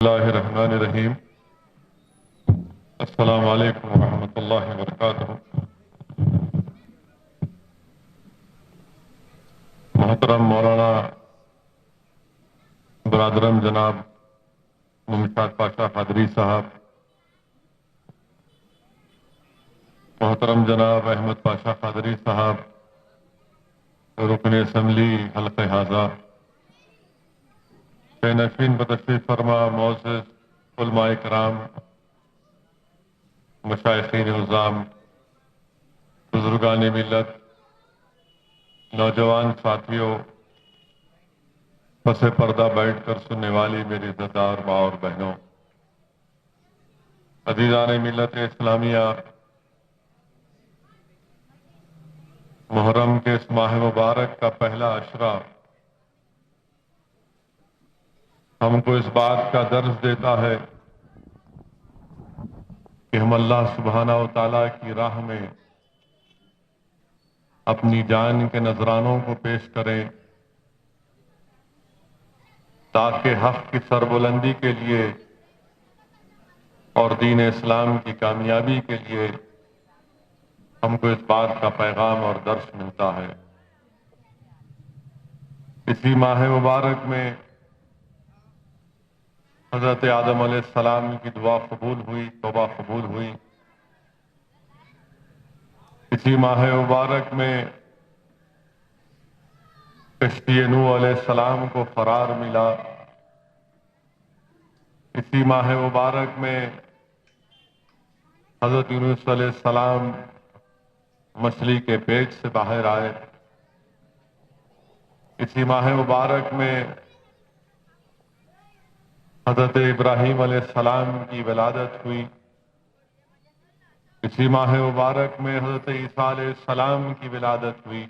اللہ الرحمن الرحیم۔ السلام علیکم ورحمۃ اللہ وبرکاتہ۔ محترم مولانا برادرم جناب ممتاز پاشا قادری صاحب، محترم جناب احمد پاشا قادری صاحب، رکن اسمبلی حلقہ حاضہ، نشین بتشریف فرما معزز علماء کرام، مشائخین نظام، بزرگان ملت، نوجوان ساتھیوں، پس پردہ بیٹھ کر سننے والی میری عزتدار ماں اور بہنوں، عزیزان ملت اسلامیہ، محرم کے اس ماہ مبارک کا پہلا عشرہ ہم کو اس بات کا درس دیتا ہے کہ ہم اللہ سبحانہ و تعالیٰ کی راہ میں اپنی جان کے نذرانوں کو پیش کریں تاکہ حق کی سربلندی کے لیے اور دین اسلام کی کامیابی کے لیے ہم کو اس بات کا پیغام اور درس ملتا ہے۔ اسی ماہ مبارک میں حضرت آدم علیہ السلام کی دعا قبول ہوئی، توبہ قبول ہوئی۔ اسی ماہ مبارک میں کشتی نوح علیہ السلام کو قرار ملا۔ اسی ماہ مبارک میں حضرت یونس علیہ السلام مچھلی کے پیٹ سے باہر آئے۔ اسی ماہ مبارک میں حضرت ابراہیم علیہ السلام کی ولادت ہوئی۔ اسی ماہ مبارک میں حضرت عیسیٰ علیہ السلام کی ولادت ہوئی۔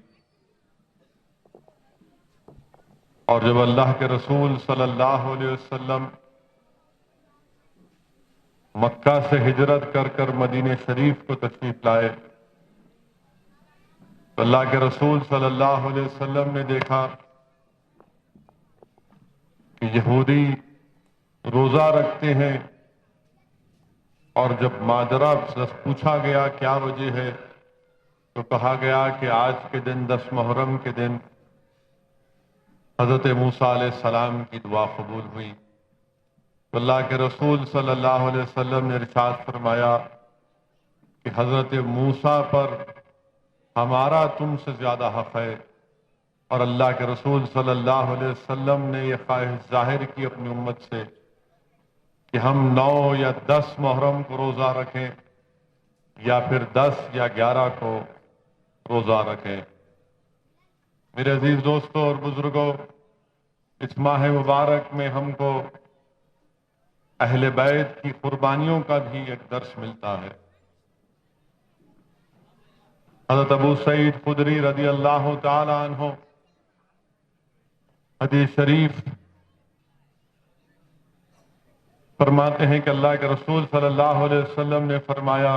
اور جب اللہ کے رسول صلی اللہ علیہ وسلم مکہ سے ہجرت کر کر مدینہ شریف کو تشریف لائے تو اللہ کے رسول صلی اللہ علیہ وسلم نے دیکھا کہ یہودی روزہ رکھتے ہیں، اور جب ماجرا پوچھا گیا کیا وجہ ہے تو کہا گیا کہ آج کے دن 10 محرم کے دن حضرت موسیٰ علیہ السلام کی دعا قبول ہوئی۔ تو اللہ کے رسول صلی اللہ علیہ وسلم نے ارشاد فرمایا کہ حضرت موسیٰ پر ہمارا تم سے زیادہ حق ہے، اور اللہ کے رسول صلی اللہ علیہ وسلم نے یہ خواہش ظاہر کی اپنی امت سے کہ ہم 9 یا 10 محرم کو روزہ رکھیں یا پھر 10 یا 11 کو روزہ رکھیں۔ میرے عزیز دوستوں اور بزرگوں، اس ماہ مبارک میں ہم کو اہل بیت کی قربانیوں کا بھی ایک درس ملتا ہے۔ حضرت ابو سعید خدری رضی اللہ تعالی عنہ حدیث شریف فرماتے ہیں کہ اللہ کے رسول صلی اللہ علیہ وسلم نے فرمایا،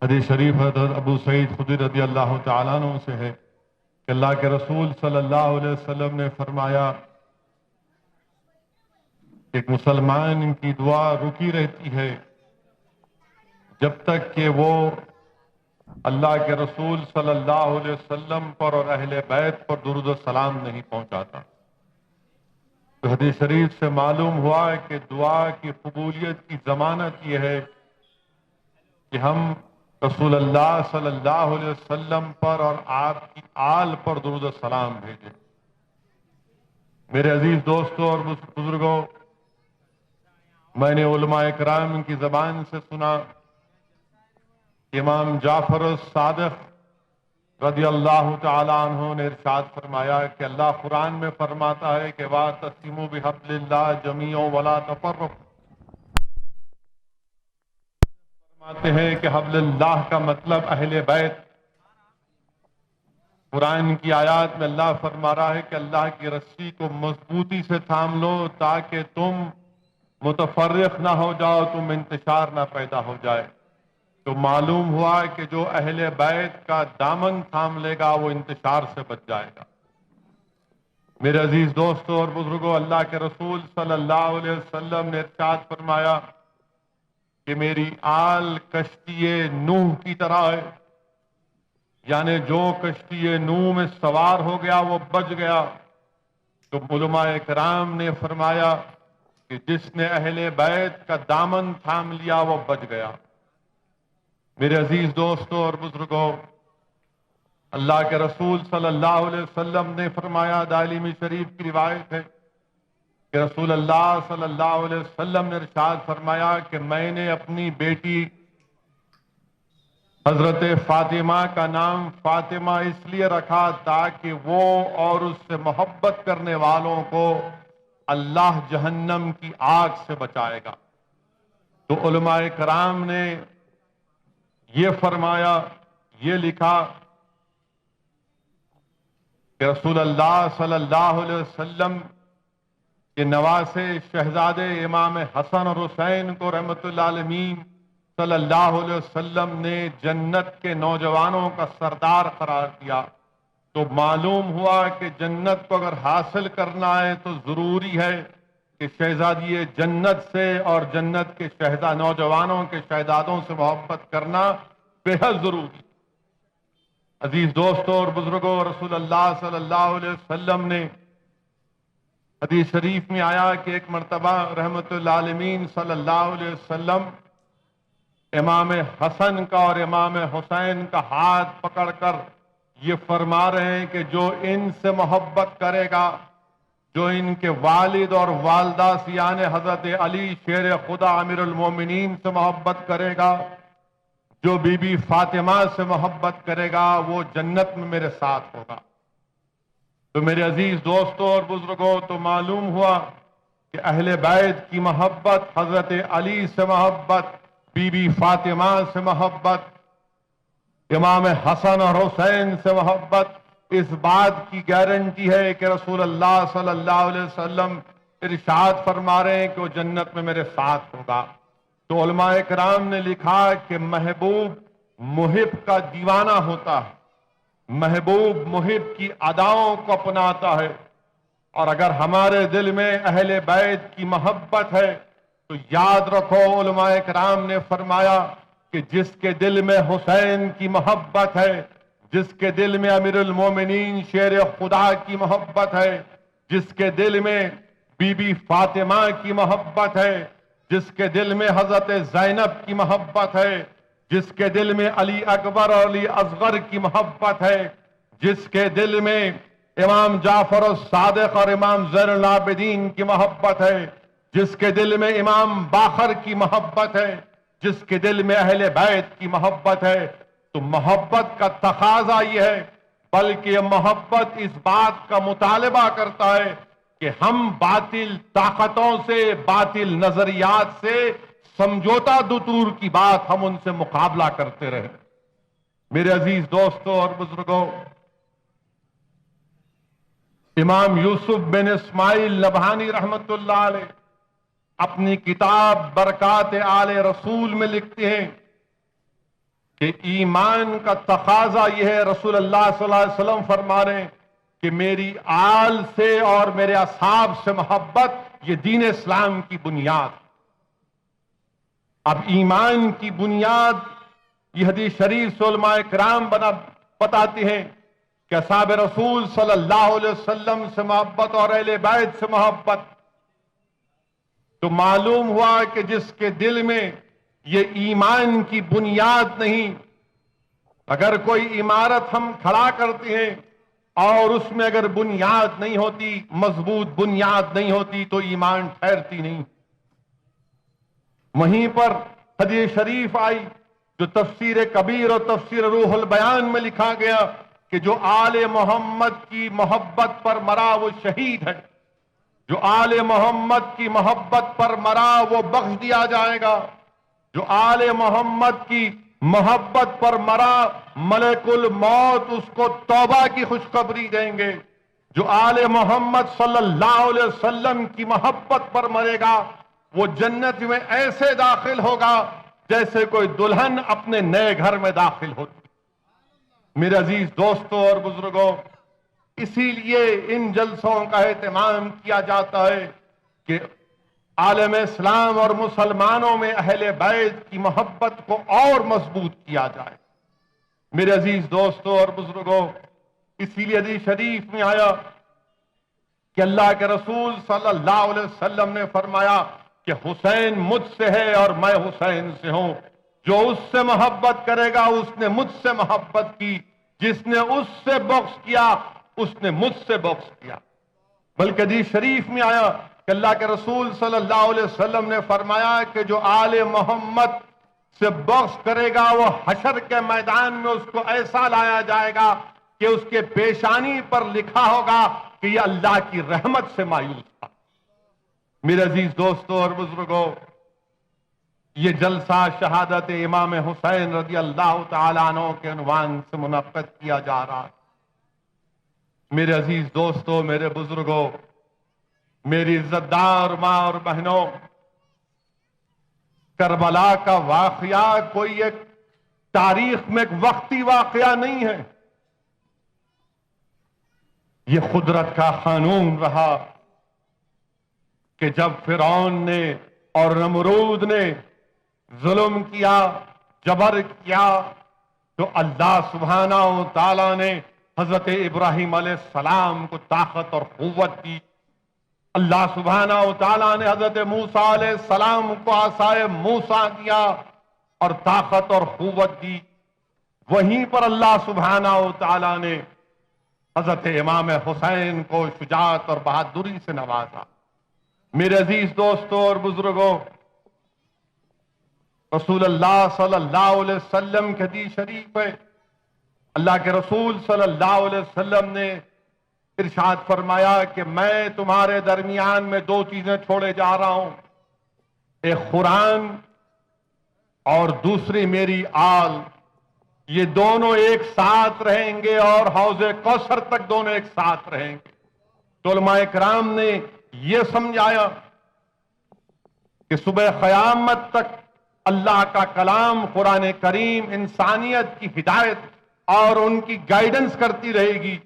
حدیث شریف حضرت ابو سعید خدری رضی اللہ تعالیٰ عنہ سے ہے کہ اللہ کے رسول صلی اللہ علیہ وسلم نے فرمایا کہ ایک مسلمان کی دعا رکی رہتی ہے جب تک کہ وہ اللہ کے رسول صلی اللہ علیہ وسلم پر اور اہل بیت پر درود و سلام نہیں پہنچاتا۔ تو حدیث شریف سے معلوم ہوا ہے کہ دعا کی قبولیت کی ضمانت یہ ہے کہ ہم رسول اللہ صلی اللہ علیہ وسلم پر اور آپ کی آل پر درود و سلام بھیجیں۔ میرے عزیز دوستوں اور بزرگوں، میں نے علماء کرام کی زبان سے سنا کہ امام جعفر الصادق رضی اللہ تعالی عنہ نے ارشاد فرمایا کہ اللہ قرآن میں فرماتا ہے کہ وَاعْتَصِمُوا بِحَبْلِ اللَّهِ جَمِيعًا وَلَا تَفَرَّقُوا۔ فرماتے ہیں کہ حبل اللہ کا مطلب اہل بیت۔ قرآن کی آیات میں اللہ فرما رہا ہے کہ اللہ کی رسی کو مضبوطی سے تھام لو تاکہ تم متفرق نہ ہو جاؤ، تم انتشار نہ پیدا ہو جائے۔ تو معلوم ہوا کہ جو اہل بیت کا دامن تھام لے گا وہ انتشار سے بچ جائے گا۔ میرے عزیز دوستوں اور بزرگوں، اللہ کے رسول صلی اللہ علیہ وسلم نے ارشاد فرمایا کہ میری آل کشتی نوح کی طرح ہے، یعنی جو کشتی نوح میں سوار ہو گیا وہ بچ گیا۔ تو علماء کرام نے فرمایا کہ جس نے اہل بیت کا دامن تھام لیا وہ بچ گیا۔ میرے عزیز دوستوں اور بزرگوں، اللہ کے رسول صلی اللہ علیہ وسلم نے فرمایا، دارمی شریف کی روایت ہے کہ رسول اللہ صلی اللہ علیہ وسلم نے ارشاد فرمایا کہ میں نے اپنی بیٹی حضرت فاطمہ کا نام فاطمہ اس لیے رکھا تاکہ وہ اور اس سے محبت کرنے والوں کو اللہ جہنم کی آگ سے بچائے گا۔ تو علماء کرام نے یہ فرمایا، یہ لکھا کہ رسول اللہ صلی اللہ علیہ وسلم کے نواسے شہزادے امام حسن اور حسین کو رحمت اللہ علیہ صلی اللہ علیہ وسلم نے جنت کے نوجوانوں کا سردار قرار دیا۔ تو معلوم ہوا کہ جنت کو اگر حاصل کرنا ہے تو ضروری ہے کہ شہزادی جنت سے اور جنت کے نوجوانوں کے شہزادوں سے محبت کرنا بے حد ضروری۔ عزیز دوستوں اور بزرگوں، رسول اللہ صلی اللہ علیہ وسلم نے حدیث شریف میں آیا کہ ایک مرتبہ رحمت اللہ علیہ صلی اللہ علیہ وسلم امام حسن کا اور امام حسین کا ہاتھ پکڑ کر یہ فرما رہے ہیں کہ جو ان سے محبت کرے گا، جو ان کے والد اور والدہ یعنی حضرت علی شیر خدا امیر المومنین سے محبت کرے گا، جو بی بی فاطمہ سے محبت کرے گا، وہ جنت میں میرے ساتھ ہوگا۔ تو میرے عزیز دوستوں اور بزرگوں، تو معلوم ہوا کہ اہل بیت کی محبت، حضرت علی سے محبت، بی بی فاطمہ سے محبت، امام حسن اور حسین سے محبت، اس بات کی گارنٹی ہے کہ رسول اللہ صلی اللہ علیہ وسلم ارشاد فرما رہے ہیں کہ وہ جنت میں میرے ساتھ ہوگا۔ تو علماء کرام نے لکھا کہ محبوب محب کا دیوانہ ہوتا ہے، محبوب محب کی اداؤں کو اپناتا ہے، اور اگر ہمارے دل میں اہل بیت کی محبت ہے تو یاد رکھو، علماء کرام نے فرمایا کہ جس کے دل میں حسین کی محبت ہے، جس کے دل میں امیر المومنین شیر خدا کی محبت ہے، جس کے دل میں بی بی فاطمہ کی محبت ہے، جس کے دل میں حضرت زینب کی محبت ہے، جس کے دل میں علی اکبر اور علی اصغر کی محبت ہے، جس کے دل میں امام جعفر الصادق اور امام زین العابدین کی محبت ہے، جس کے دل میں امام باقر کی محبت ہے، جس کے دل میں اہل بیت کی محبت ہے، تو محبت کا تقاضا یہ ہے، بلکہ یہ محبت اس بات کا مطالبہ کرتا ہے کہ ہم باطل طاقتوں سے، باطل نظریات سے، سمجھوتا دطور کی بات ہم ان سے مقابلہ کرتے رہے۔ میرے عزیز دوستوں اور بزرگوں، امام یوسف بن اسماعیل نبہانی رحمت اللہ علیہ اپنی کتاب برکات آل رسول میں لکھتے ہیں کہ ایمان کا تقاضا یہ ہے، رسول اللہ صلی اللہ علیہ وسلم فرما رہے ہیں کہ میری آل سے اور میرے اصحاب سے محبت یہ دین اسلام کی بنیاد۔ اب ایمان کی بنیاد یہ حدیث شریف سے علماء کرام بتاتے ہیں کہ اصحاب رسول صلی اللہ علیہ وسلم سے محبت اور اہل بیت سے محبت۔ تو معلوم ہوا کہ جس کے دل میں یہ ایمان کی بنیاد نہیں، اگر کوئی عمارت ہم کھڑا کرتے ہیں اور اس میں اگر بنیاد نہیں ہوتی، مضبوط بنیاد نہیں ہوتی، تو ایمان ٹھہرتی نہیں۔ وہیں پر حدیث شریف آئی جو تفسیر کبیر اور تفسیر روح البیان میں لکھا گیا کہ جو آل محمد کی محبت پر مرا وہ شہید ہے، جو آل محمد کی محبت پر مرا وہ بخش دیا جائے گا، جو آل محمد کی محبت پر مرا ملک الموت اس کو توبہ کی خوشخبری دیں گے، جو آل محمد صلی اللہ علیہ وسلم کی محبت پر مرے گا وہ جنت میں ایسے داخل ہوگا جیسے کوئی دلہن اپنے نئے گھر میں داخل ہوتی۔ میرے عزیز دوستوں اور بزرگوں، اسی لیے ان جلسوں کا اہتمام کیا جاتا ہے کہ عالم اسلام اور مسلمانوں میں اہل بیت کی محبت کو اور مضبوط کیا جائے۔ میرے عزیز دوستوں اور بزرگوں، اسی لیے حدیث شریف میں آیا کہ اللہ کے رسول صلی اللہ علیہ وسلم نے فرمایا کہ حسین مجھ سے ہے اور میں حسین سے ہوں، جو اس سے محبت کرے گا اس نے مجھ سے محبت کی، جس نے اس سے بغض کیا اس نے مجھ سے بغض کیا۔ بلکہ حدیث شریف میں آیا کہ اللہ کے رسول صلی اللہ علیہ وسلم نے فرمایا کہ جو آل محمد سے بغض کرے گا وہ حشر کے میدان میں اس کو ایسا لایا جائے گا کہ اس کے پیشانی پر لکھا ہوگا کہ یہ اللہ کی رحمت سے مایوس تھا۔ میرے عزیز دوستوں اور بزرگوں، یہ جلسہ شہادت امام حسین رضی اللہ تعالیٰ عنہ کے عنوان سے منعقد کیا جا رہا ہے۔ میرے عزیز دوستوں، میرے بزرگوں، میری عزت دار ماں اور بہنوں، کربلا کا واقعہ کوئی ایک تاریخ میں ایک وقتی واقعہ نہیں ہے، یہ قدرت کا قانون رہا کہ جب فرعون نے اور نمرود نے ظلم کیا، جبر کیا، تو اللہ سبحانہ و تعالیٰ نے حضرت ابراہیم علیہ السلام کو طاقت اور قوت دی۔ اللہ سبحانہ و تعالیٰ نے حضرت موسیٰ علیہ السلام کو عصائے موسیٰ دیا اور طاقت اور قوت دی۔ وہیں پر اللہ سبحانہ و تعالیٰ نے حضرت امام حسین کو شجاعت اور بہادری سے نوازا۔ میرے عزیز دوستوں اور بزرگوں، رسول اللہ صلی اللہ علیہ وسلم کی حدیث شریف ہے، اللہ کے رسول صلی اللہ علیہ وسلم نے ارشاد فرمایا کہ میں تمہارے درمیان میں دو چیزیں چھوڑے جا رہا ہوں، ایک قرآن اور دوسری میری آل، یہ دونوں ایک ساتھ رہیں گے اور حوض کوثر تک دونوں ایک ساتھ رہیں گے۔ تو علماء کرام نے یہ سمجھایا کہ صبح قیامت تک اللہ کا کلام قرآن کریم انسانیت کی ہدایت اور ان کی گائیڈنس کرتی رہے گی،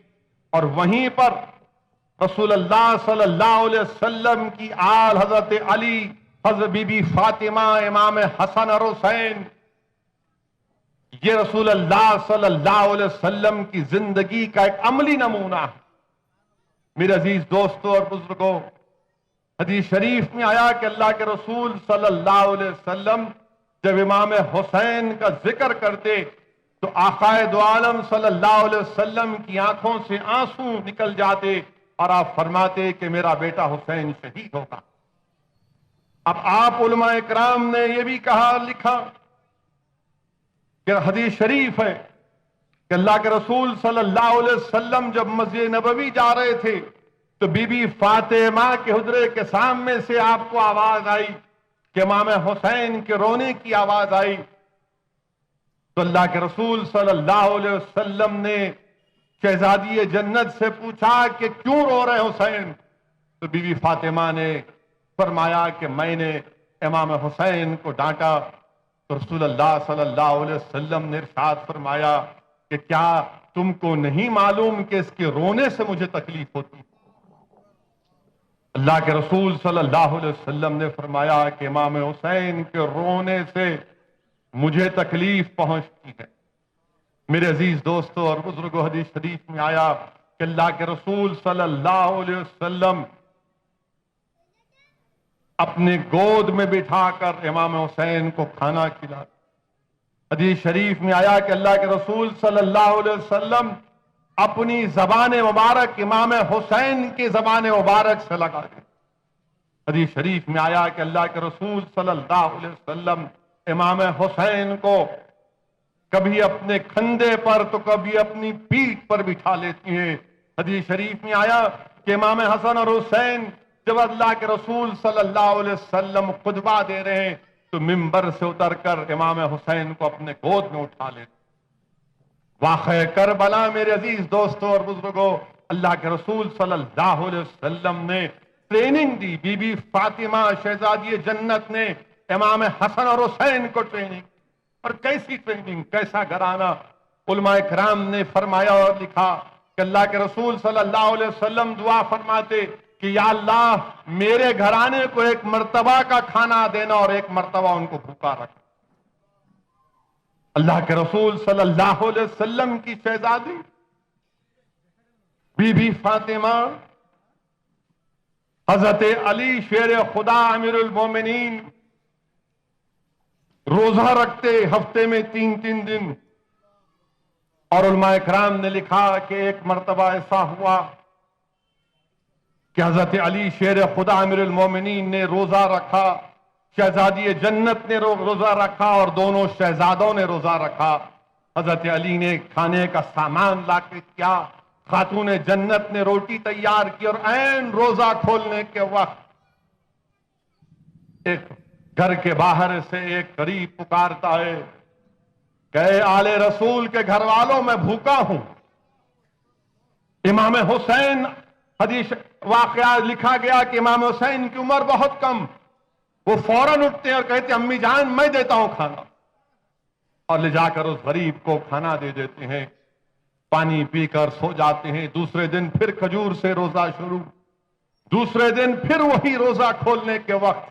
اور وہیں پر رسول اللہ صلی اللہ علیہ وسلم کی آل حضرت علی، حضرت بی بی فاطمہ، امام حسن اور حسین، یہ رسول اللہ صلی اللہ علیہ وسلم کی زندگی کا ایک عملی نمونہ ہے۔ میرے عزیز دوستوں اور بزرگوں، حدیث شریف میں آیا کہ اللہ کے رسول صلی اللہ علیہ وسلم جب امام حسین کا ذکر کرتے تو آقا دو عالم صلی اللہ علیہ وسلم کی آنکھوں سے آنسو نکل جاتے اور آپ فرماتے کہ میرا بیٹا حسین شہید ہوگا۔ اب آپ علماء کرام نے یہ بھی کہا لکھا کہ حدیث شریف ہے کہ اللہ کے رسول صلی اللہ علیہ وسلم جب مسجد نبوی جا رہے تھے تو بی بی فاطمہ کے حجرے کے سامنے سے آپ کو آواز آئی کہ امام حسین کے رونے کی آواز آئی، تو اللہ کے رسول صلی اللہ علیہ وسلم نے شہزادی جنت سے پوچھا کہ کیوں رو رہے حسین؟ تو بی بی فاطمہ نے فرمایا کہ میں نے امام حسین کو ڈانٹا۔ تو رسول اللہ صلی اللہ علیہ وسلم نے ارشاد فرمایا کہ کیا تم کو نہیں معلوم کہ اس کے رونے سے مجھے تکلیف ہوتی؟ اللہ کے رسول صلی اللہ علیہ وسلم نے فرمایا کہ امام حسین کے رونے سے مجھے تکلیف پہنچتی ہے۔ میرے عزیز دوستوں اور بزرگوں، حدیث شریف میں آیا کہ اللہ کے رسول صلی اللہ علیہ وسلم اپنے گود میں بٹھا کر امام حسین کو کھانا کھلا۔ حدیث شریف میں آیا کہ اللہ کے رسول صلی اللہ علیہ وسلم اپنی زبان مبارک امام حسین کی زبان مبارک سے لگا دی۔ حدیث شریف میں آیا کہ اللہ کے رسول صلی اللہ علیہ وسلم امام حسین کو کبھی اپنے کھندے پر تو کبھی اپنی پیٹھ پر بٹھا لیتی ہیں۔ حدیث شریف میں آیا کہ امام حسن اور حسین جب اللہ کے رسول صلی اللہ علیہ وسلم خطبہ دے رہے ہیں تو منبر سے اتر کر امام حسین کو اپنے گود میں اٹھا لیتے۔ واقعہ کربلا میرے عزیز دوستوں اور بزرگوں، اللہ کے رسول صلی اللہ علیہ وسلم نے ٹریننگ دی، بی بی فاطمہ شہزادی جنت نے امام حسن اور حسین کو ٹریننگ، اور کیسی ٹریننگ، کیسا گھرانہ۔ علماء کرام نے فرمایا اور لکھا کہ اللہ کے رسول صلی اللہ علیہ وسلم دعا فرماتے کہ یا اللہ میرے گھرانے کو ایک مرتبہ کا کھانا دینا اور ایک مرتبہ ان کو بھوکا رکھنا۔ اللہ کے رسول صلی اللہ علیہ وسلم کی شہزادی بی بی فاطمہ، حضرت علی شیر خدا امیر المومنین روزہ رکھتے ہفتے میں 3 دن، اور علماء کرام نے لکھا کہ ایک مرتبہ ایسا ہوا کہ حضرت علی شیر خدا امیر المومنین نے روزہ رکھا، شہزادی جنت نے روزہ رکھا اور دونوں شہزادوں نے روزہ رکھا۔ حضرت علی نے کھانے کا سامان لا کے کیا، خاتون جنت نے روٹی تیار کی، اور عین روزہ کھولنے کے وقت ایک گھر کے باہر سے ایک غریب پکارتا ہے کہ اے آل رسول کے گھر والوں میں بھوکا ہوں۔ امام حسین، حدیث واقعہ لکھا گیا کہ امام حسین کی عمر بہت کم، وہ فوراً اٹھتے ہیں اور کہتے ہیں امی جان میں دیتا ہوں کھانا، اور لے جا کر اس غریب کو کھانا دے دیتے ہیں، پانی پی کر سو جاتے ہیں۔ دوسرے دن پھر کھجور سے روزہ شروع، دوسرے دن پھر وہی روزہ کھولنے کے وقت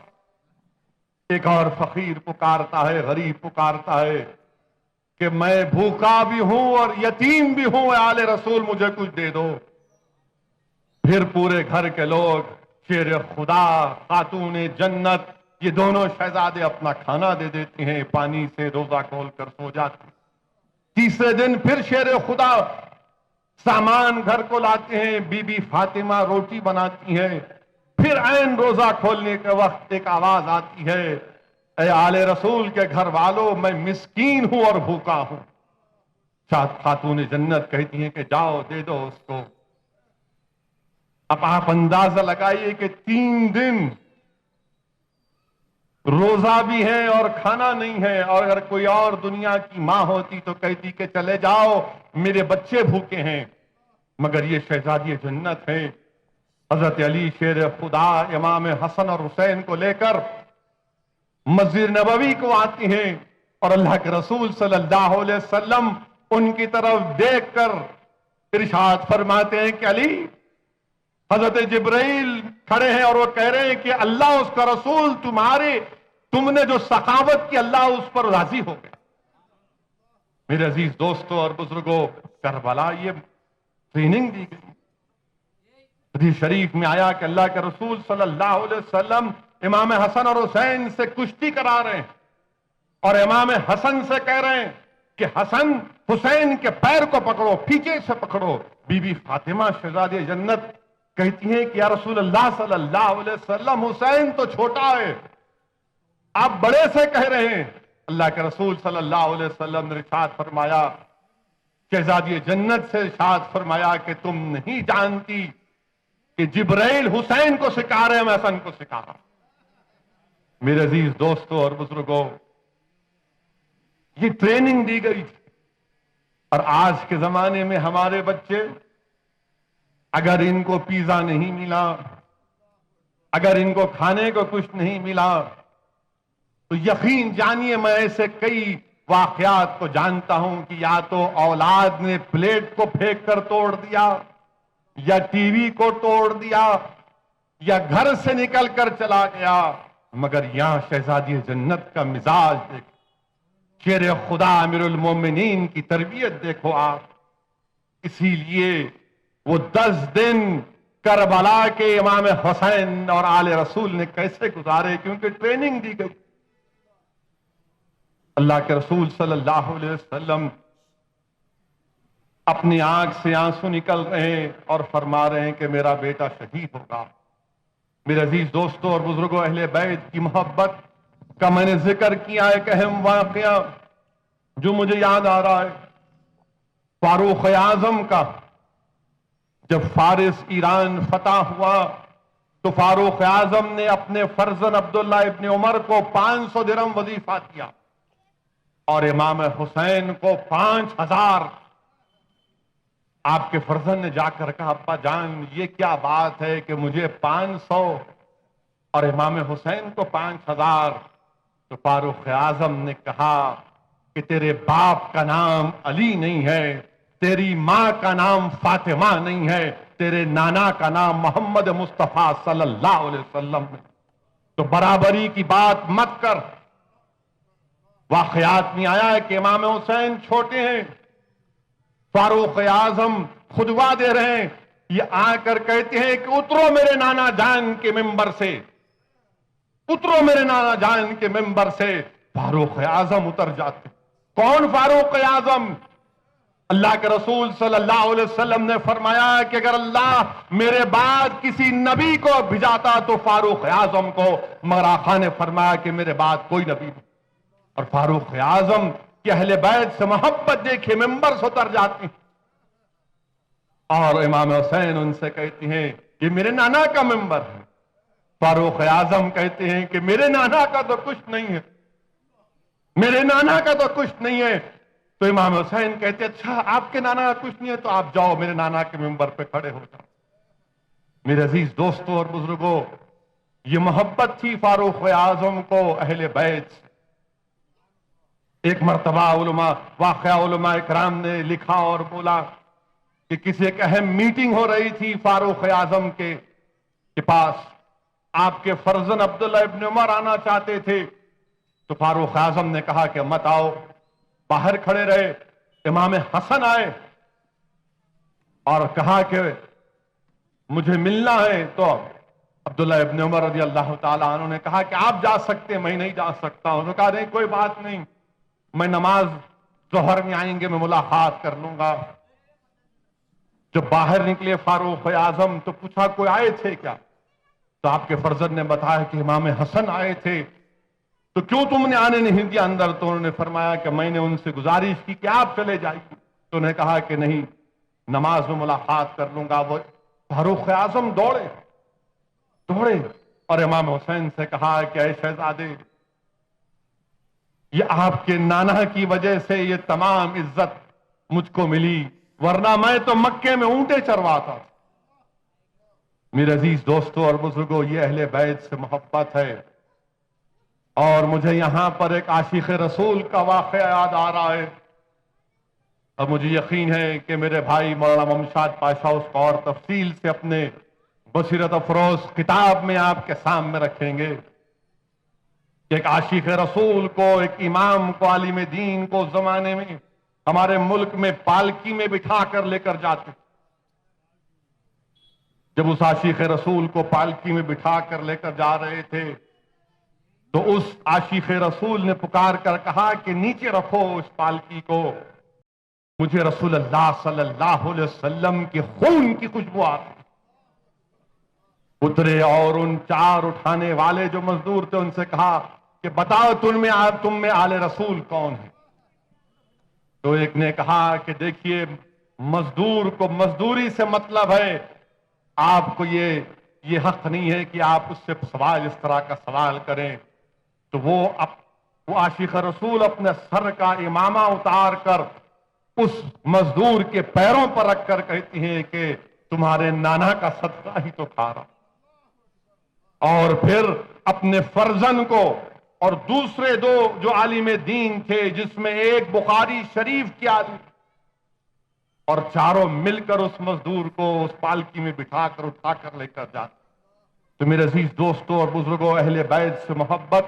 ایک اور فقیر پکارتا ہے، غریب پکارتا ہے کہ میں بھوکا بھی ہوں اور یتیم بھی ہوں، اے آل رسول مجھے کچھ دے دو۔ پھر پورے گھر کے لوگ، شیر خدا، خاتون جنت، یہ دونوں شہزادے اپنا کھانا دے دیتے ہیں، پانی سے روزہ کھول کر سو جاتے ہیں۔ تیسرے دن پھر شیر خدا سامان گھر کو لاتے ہیں، بی بی فاطمہ روٹی بناتی ہیں، پھر عین روزہ کھولنے کے وقت ایک آواز آتی ہے اے آل رسول کے گھر والوں میں مسکین ہوں اور بھوکا ہوں۔ خاتون جنت کہتی ہیں کہ جاؤ دے دو اس کو۔ اب آپ اندازہ لگائیے کہ 3 دن روزہ بھی ہے اور کھانا نہیں ہے، اور اگر کوئی اور دنیا کی ماں ہوتی تو کہتی کہ چلے جاؤ میرے بچے بھوکے ہیں، مگر یہ شہزادی جنت ہے۔ حضرت علی شیر خدا امام حسن اور حسین کو لے کر مسجد نبوی کو آتی ہیں، اور اللہ کے رسول صلی اللہ علیہ وسلم ان کی طرف دیکھ کر ارشاد فرماتے ہیں کہ علی، حضرت جبرائیل کھڑے ہیں اور وہ کہہ رہے ہیں کہ اللہ اس کا رسول تم نے جو سخاوت کی اللہ اس پر راضی ہو گیا۔ میرے عزیز دوستوں اور بزرگوں، کربلا یہ ٹریننگ دی گئی۔ حدیث شریف میں آیا کہ اللہ کے رسول صلی اللہ علیہ وسلم امام حسن اور حسین سے کشتی کرا رہے ہیں، اور امام حسن سے کہہ رہے ہیں کہ حسن حسین کے پیر کو پکڑو، پیچھے سے پکڑو۔ بی بی فاطمہ شہزادی جنت کہتی ہیں کہ یا رسول اللہ صلی اللہ علیہ وسلم حسین تو چھوٹا ہے، آپ بڑے سے کہہ رہے ہیں۔ اللہ کے رسول صلی اللہ علیہ وسلم نے ارشاد فرمایا، شہزادی جنت سے ارشاد فرمایا کہ تم نہیں جانتی کہ جبرائیل حسین کو سکھا رہے ہیں، میں حسن کو سکھا رہا ہوں۔ میرے عزیز دوستوں اور بزرگوں، یہ ٹریننگ دی گئی تھی۔ اور آج کے زمانے میں ہمارے بچے، اگر ان کو پیزا نہیں ملا، اگر ان کو کھانے کو کچھ نہیں ملا، تو یقین جانیے میں ایسے کئی واقعات کو جانتا ہوں کہ یا تو اولاد نے پلیٹ کو پھینک کر توڑ دیا، یا ٹی وی کو توڑ دیا، یا گھر سے نکل کر چلا گیا، مگر یہاں شہزادی جنت کا مزاج دیکھو، شیر خدا امیر المومنین کی تربیت دیکھو آپ۔ اسی لیے وہ 10 دن کربلا کے امام حسین اور آل رسول نے کیسے گزارے، کیونکہ ٹریننگ دی گئی۔ اللہ کے رسول صلی اللہ علیہ وسلم اپنی آنکھ سے آنسو نکل رہے ہیں اور فرما رہے ہیں کہ میرا بیٹا شہید ہوگا۔ میرے عزیز دوستوں اور بزرگوں، اہل بیت کی محبت کا میں نے ذکر کیا ایک اہم واقعہ جو مجھے یاد آ رہا ہے، فاروق اعظم کا۔ جب فارس ایران فتح ہوا تو فاروق اعظم نے اپنے فرزند عبداللہ ابن عمر کو 500 درہم وظیفہ دیا، اور امام حسین کو 5000۔ آپ کے فرزند نے جا کر کہا ابا جان یہ کیا بات ہے کہ مجھے 500 اور امام حسین کو 5000؟ تو فاروق اعظم نے کہا کہ تیرے باپ کا نام علی نہیں ہے، تیری ماں کا نام فاطمہ نہیں ہے، تیرے نانا کا نام محمد مصطفیٰ صلی اللہ علیہ وسلم ہے۔ تو برابری کی بات مت کر۔ واقعات میں آیا ہے کہ امام حسین چھوٹے ہیں، فاروق اعظم خطبہ دے رہے ہیں، یہ آ کر کہتے ہیں کہ اترو میرے نانا جان کے ممبر سے، اترو میرے نانا جان کے ممبر سے۔ فاروق اعظم اتر جاتے۔ کون فاروق اعظم؟ اللہ کے رسول صلی اللہ علیہ وسلم نے فرمایا کہ اگر اللہ میرے بعد کسی نبی کو بھیجاتا تو فاروق اعظم کو، مگر آقا نے فرمایا کہ میرے بعد کوئی نبی نہیں۔ اور فاروق اعظم کی اہل بیت سے محبت دیکھے ممبر سے اتر جاتے ہیں، اور امام حسین ان سے کہتے ہیں کہ میرے نانا کا ممبر ہے۔ فاروق اعظم کہتے ہیں کہ میرے نانا کا تو کچھ نہیں ہے، میرے نانا کا تو کچھ نہیں ہے۔ تو امام حسین کہتے ہیں اچھا آپ کے نانا کا کچھ نہیں ہے تو آپ جاؤ میرے نانا کے ممبر پہ کھڑے ہو جاؤ۔ میرے عزیز دوستوں اور بزرگوں، یہ محبت تھی فاروق اعظم کو اہل بیت سے۔ ایک مرتبہ واقعہ علماء اکرام نے لکھا اور بولا کہ کسی ایک اہم میٹنگ ہو رہی تھی فاروق اعظم کے پاس، آپ کے فرزند عبداللہ ابن عمر آنا چاہتے تھے، تو فاروق اعظم نے کہا کہ مت آؤ، باہر کھڑے رہے۔ امام حسن آئے اور کہا کہ مجھے ملنا ہے، تو عبداللہ ابن عمر رضی اللہ تعالیٰ عنہ نے کہا کہ آپ جا سکتے ہیں، میں نہیں جا سکتا۔ انہوں نے کہا نہیں کوئی بات نہیں، میں نماز ظہر میں آئیں گے میں ملاقات کر لوں گا۔ جب باہر نکلے فاروق اعظم تو پوچھا کوئی آئے تھے کیا؟ تو آپ کے فرزند نے بتایا کہ امام حسن آئے تھے، تو کیوں تم نے آنے نہیں دیا اندر؟ تو انہوں نے فرمایا کہ میں نے ان سے گزارش کی کہ آپ چلے جائیے، تو انہوں نے کہا کہ نہیں، نماز میں ملاقات کر لوں گا۔ وہ فاروق اعظم دوڑے اور امام حسین سے کہا کہ اے شہزادے، یہ آپ کے نانا کی وجہ سے یہ تمام عزت مجھ کو ملی، ورنہ میں تو مکے میں اونٹے چرواتا تھا۔ میرے عزیز دوستوں اور بزرگوں، یہ اہل بیت سے محبت ہے۔ اور مجھے یہاں پر ایک عاشق رسول کا واقعہ یاد آ رہا ہے، اور مجھے یقین ہے کہ میرے بھائی مولانا ممشاد پاشا اس کو اور تفصیل سے اپنے بصیرت افروز کتاب میں آپ کے سامنے رکھیں گے کہ ایک عاشق رسول کو، ایک امام کو، عالم دین کو زمانے میں ہمارے ملک میں پالکی میں بٹھا کر لے کر جاتے۔ جب اس عاشق رسول کو پالکی میں بٹھا کر لے کر جا رہے تھے تو اس عاشق رسول نے پکار کر کہا کہ نیچے رکھو اس پالکی کو، مجھے رسول اللہ صلی اللہ علیہ وسلم کے خون کی خوشبو آتی۔ اترے اور ان چار اٹھانے والے جو مزدور تھے ان سے کہا کہ بتاؤ تم میں آل رسول کون ہے؟ تو ایک نے کہا کہ دیکھیے مزدور کو مزدوری سے مطلب ہے، آپ کو یہ حق نہیں ہے کہ آپ اس سے سوال اس طرح کا سوال کریں۔ تو وہ عاشق رسول اپنے سر کا امامہ اتار کر اس مزدور کے پیروں پر رکھ کر کہتی ہیں کہ تمہارے نانا کا صدقہ ہی تو کھا رہا۔ اور پھر اپنے فرزند کو اور دوسرے دو جو عالم دین تھے، جس میں ایک بخاری شریف کے عالم، اور چاروں مل کر اس مزدور کو اس پالکی میں بٹھا کر اٹھا کر لے کر جاتے۔ تو میرے عزیز دوستوں اور بزرگوں، اہل بیت سے محبت،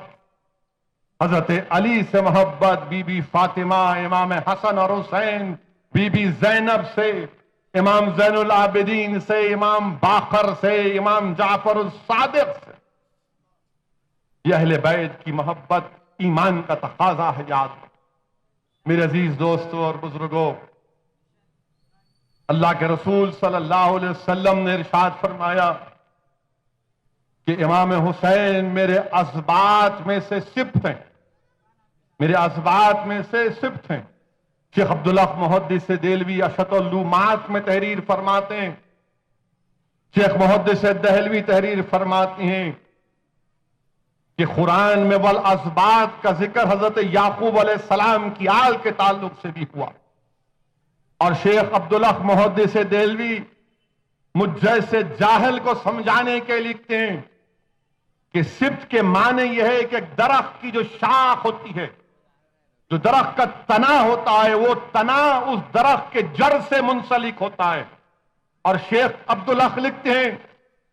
حضرت علی سے محبت، بی بی فاطمہ، امام حسن اور حسین، بی بی زینب سے، امام زین العابدین سے، امام باقر سے، امام جعفر الصادق سے، یہ اہل بیت کی محبت ایمان کا تقاضا ہے۔ یاد میرے عزیز دوستوں اور بزرگوں، اللہ کے رسول صلی اللہ علیہ وسلم نے ارشاد فرمایا کہ امام حسین میرے اسباط میں سے سبط ہیں، میرے اسباط میں سے سبط ہیں۔ شیخ عبدالحق محدث دہلوی اشط اللومات میں تحریر فرماتے ہیں، شیخ محدث دہلوی تحریر فرماتی ہیں کہ قرآن میں والاسباط کا ذکر حضرت یعقوب علیہ السلام کی آل کے تعلق سے بھی ہوا۔ اور شیخ عبدالحق محدث دہلوی مجھ جیسے جاہل کو سمجھانے کے لکھتے ہیں کہ سبط کے معنی یہ ہے کہ ایک درخت کی جو شاخ ہوتی ہے جو درخت کا تنا ہوتا ہے وہ تنا اس درخت کے جڑ سے منسلک ہوتا ہے. اور شیخ عبدالحق لکھتے ہیں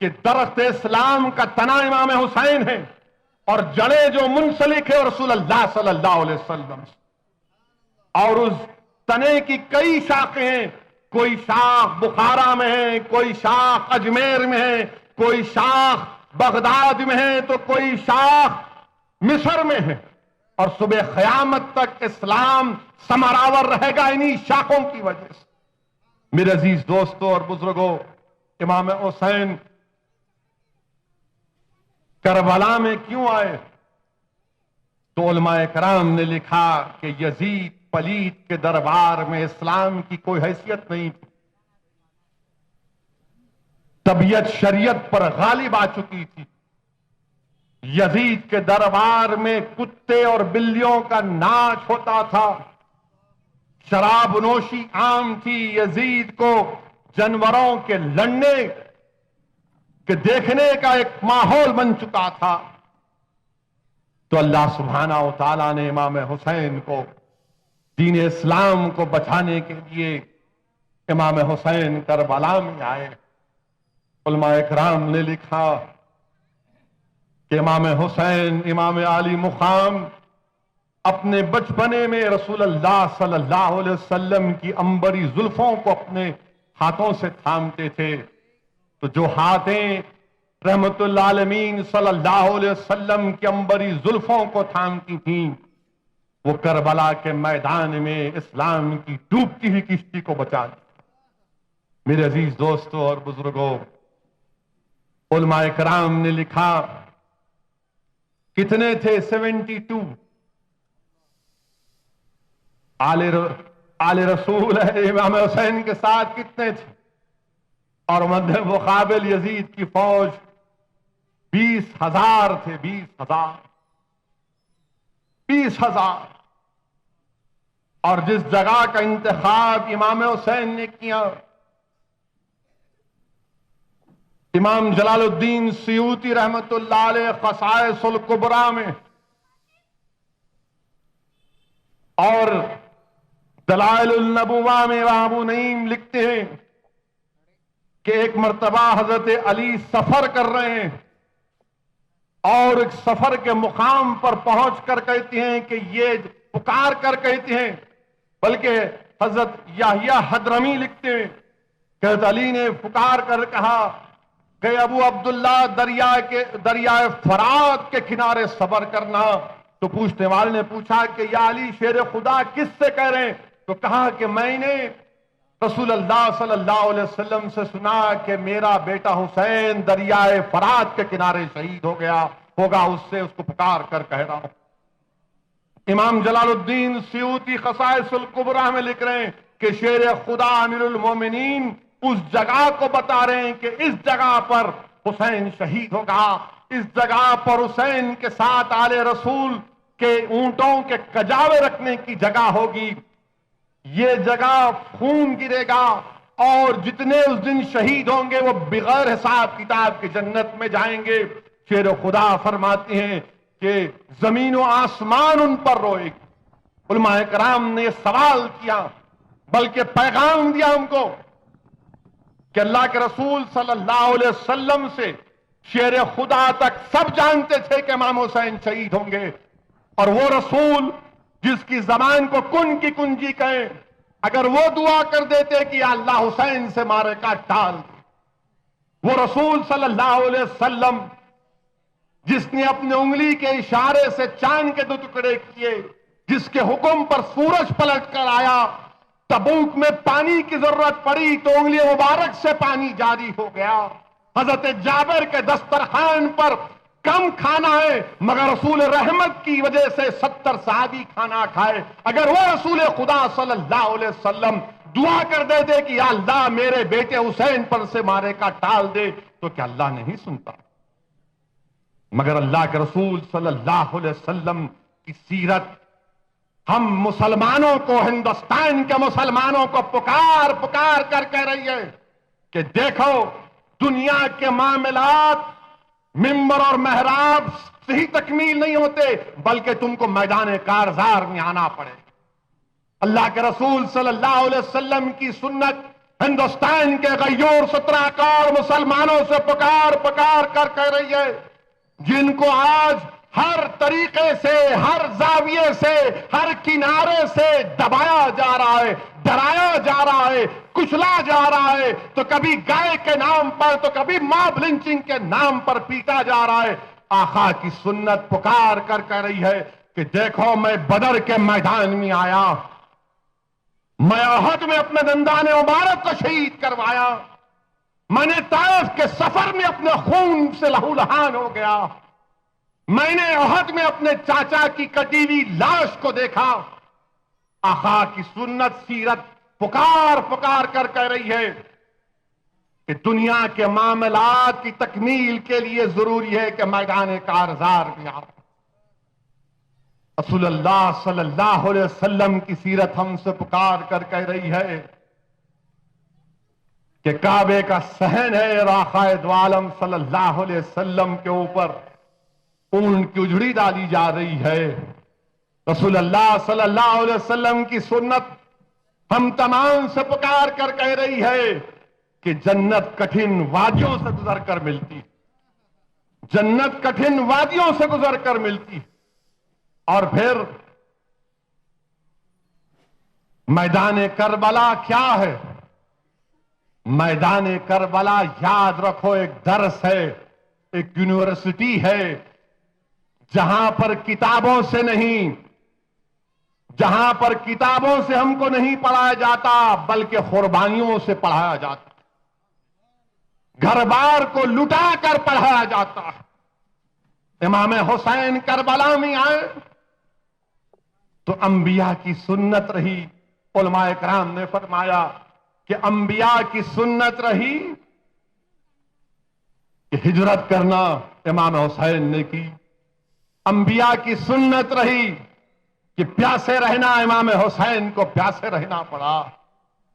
کہ درخت اسلام کا تنا امام حسین ہے اور جڑیں جو منسلک ہے رسول اللہ صلی اللہ علیہ وسلم سے. اور اس تنے کی کئی شاخیں ہیں، کوئی شاخ بخارا میں ہے، کوئی شاخ اجمیر میں ہے، کوئی شاخ بغداد میں ہے، تو کوئی شاخ مصر میں ہے. اور صبح قیامت تک اسلام ثمراور رہے گا انہی شاخوں کی وجہ سے. میرے عزیز دوستوں اور بزرگوں، امام حسین کربلا میں کیوں آئے؟ تو علماء کرام نے لکھا کہ یزید پلید کے دربار میں اسلام کی کوئی حیثیت نہیں تھی. طبیعت شریعت پر غالب آ چکی تھی. یزید کے دربار میں کتے اور بلیوں کا ناچ ہوتا تھا، شراب نوشی عام تھی. یزید کو جانوروں کے لڑنے کے دیکھنے کا ایک ماحول بن چکا تھا. تو اللہ سبحانہ و تعالیٰ نے امام حسین کو دین اسلام کو بچانے کے لیے امام حسین کربلا میں آئے. علماء اکرام نے لکھا کہ امام حسین امام عالی مقام اپنے بچپنے میں رسول اللہ صلی اللہ علیہ وسلم کی عنبری زلفوں کو اپنے ہاتھوں سے تھامتے تھے. تو جو ہاتھیں رحمت اللہ عالمین صلی اللہ علیہ وسلم کی عنبری زلفوں کو تھامتی تھیں وہ کربلا کے میدان میں اسلام کی ڈوبتی ہوئی کشتی کو بچا دی. میرے عزیز دوستوں اور بزرگوں، علماء کرام نے لکھا کتنے تھے؟ 72 آل رسول ہے امام حسین کے ساتھ کتنے تھے؟ اور مد مقابل یزید کی فوج 20,000 تھے. 20,000. اور جس جگہ کا انتخاب امام حسین نے کیا، امام جلال الدین سیوطی رحمت اللہ علیہ خصائص الکبریٰ میں اور دلائل النبوہ میں ابو نعیم لکھتے ہیں کہ ایک مرتبہ حضرت علی سفر کر رہے ہیں اور ایک سفر کے مقام پر پہنچ کر کہتے ہیں کہ یہ پکار کر کہتے ہیں، بلکہ حضرت یحییٰ حضرمی لکھتے ہیں کہ حضرت علی نے پکار کر کہا کہ ابو عبداللہ دریائے فرات کے کنارے صبر کرنا. تو پوچھنے والے نے پوچھا کہ یا علی شیر خدا کس سے کہہ رہے ہیں؟ تو کہا کہ میں نے رسول اللہ صلی اللہ علیہ وسلم سے سنا کہ میرا بیٹا حسین دریائے فرات کے کنارے شہید ہو گیا ہوگا، اس سے اس کو پکار کر کہہ رہا ہوں. امام جلال الدین سیوطی خصائص الکبریٰ میں لکھ رہے ہیں کہ شیر خدا امیر المومنین اس جگہ کو بتا رہے ہیں کہ اس جگہ پر حسین شہید ہوگا، اس جگہ پر حسین کے ساتھ آل رسول کے اونٹوں کے کجاوے رکھنے کی جگہ ہوگی. یہ جگہ خون گرے گا اور جتنے اس دن شہید ہوں گے وہ بغیر حساب کتاب کی جنت میں جائیں گے. شیر خدا فرماتے ہیں کہ زمین و آسمان ان پر روئے گی. علماء کرام نے سوال کیا بلکہ پیغام دیا ہم کو کہ اللہ کے رسول صلی اللہ علیہ وسلم سے شیر خدا تک سب جانتے تھے کہ امام حسین شہید ہوں گے، اور وہ رسول جس کی زبان کو کن کی کنجی کہیں، اگر وہ دعا کر دیتے کہ یا اللہ حسین سے مارے کا ٹال دے، وہ رسول صلی اللہ علیہ وسلم جس نے اپنے انگلی کے اشارے سے چاند کے 2 ٹکڑے کیے، جس کے حکم پر سورج پلٹ کر آیا، تبوک میں پانی کی ضرورت پڑی تو انگلی مبارک سے پانی جاری ہو گیا. حضرت جابر کے دسترخوان پر کم کھانا ہے مگر رسول رحمت کی وجہ سے 70 صحابی کھانا کھائے. اگر وہ رسول خدا صلی اللہ علیہ وسلم دعا کر دیتے کہ یا اللہ میرے بیٹے حسین پر سے مارے کا ٹال دے تو کیا اللہ نہیں سنتا؟ مگر اللہ کے رسول صلی اللہ علیہ وسلم کی سیرت ہم مسلمانوں کو، ہندوستان کے مسلمانوں کو پکار پکار کر کہہ رہی ہے کہ دیکھو دنیا کے معاملات ممبر اور محراب سے ہی تکمیل نہیں ہوتے، بلکہ تم کو میدان کارزار میں آنا پڑے۔ اللہ کے رسول صلی اللہ علیہ وسلم کی سنت ہندوستان کے غیور 17 کار مسلمانوں سے پکار پکار کر کہہ رہی ہے، جن کو آج ہر طریقے سے، ہر زاویے سے، ہر کنارے سے دبایا جا رہا ہے، ڈرایا جا رہا ہے، کچلا جا رہا ہے، تو کبھی گائے کے نام پر، تو کبھی ماب لنچنگ کے نام پر پیٹا جا رہا ہے۔ آقا کی سنت پکار کر کہہ رہی ہے کہ دیکھو میں بدر کے میدان میں آیا، میں احد میں اپنے دندان مبارک کو شہید کروایا، میں نے طائف کے سفر میں اپنے خون سے لہو لہان ہو گیا، میں نے احد میں اپنے چاچا کی کٹی ہوئی لاش کو دیکھا۔ آقا کی سنت سیرت پکار پکار کر کہہ رہی ہے کہ دنیا کے معاملات کی تکمیل کے لیے ضروری ہے کہ میدان کارزار میں آؤ۔ رسول اللہ صلی اللہ علیہ وسلم کی سیرت ہم سے پکار کر کہہ رہی ہے کہ کعبے کا صحن ہے، آقا دو عالم صلی اللہ علیہ وسلم کے اوپر اون کی اجڑی ڈالی جا رہی ہے۔ رسول اللہ صلی اللہ علیہ وسلم کی سنت ہم تمام سے پکار کر کہہ رہی ہے کہ جنت کٹھن وادیوں سے گزر کر ملتی، جنت کٹھن وادیوں سے گزر کر ملتی۔ اور پھر میدان کربلا کیا ہے؟ میدان کربلا یاد رکھو ایک درس ہے، ایک یونیورسٹی ہے، جہاں پر کتابوں سے نہیں، جہاں پر کتابوں سے ہم کو نہیں پڑھایا جاتا بلکہ قربانیوں سے پڑھایا جاتا، گھر بار کو لٹا کر پڑھایا جاتا ہے۔ امام حسین کربلا میں آئے تو انبیاء کی سنت رہی، علماء کرام نے فرمایا کہ انبیاء کی سنت رہی کہ ہجرت کرنا امام حسین نے کی، انبیاء کی سنت رہی کہ پیاسے رہنا، امام حسین کو پیاسے رہنا پڑا،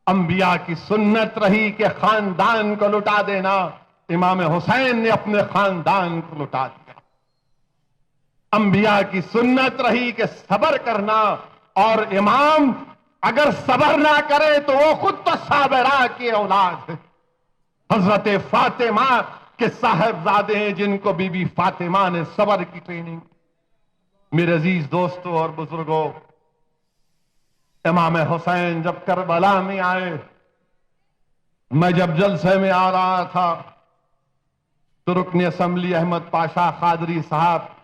انبیاء کی سنت رہی کہ خاندان کو لٹا دینا، امام حسین نے اپنے خاندان کو لٹا دیا، انبیاء کی سنت رہی کہ صبر کرنا، اور امام اگر صبر نہ کرے تو وہ خود تو صابرہ کی اولاد ہے۔ حضرت فاطمہ کے صاحبزادے ہیں جن کو بی بی فاطمہ نے صبر کی ٹریننگ۔ میرے عزیز دوستو اور بزرگوں، امام حسین جب کربلا میں آئے، میں جب جلسے میں آ رہا تھا تو رکن اسمبلی احمد پاشا قادری صاحب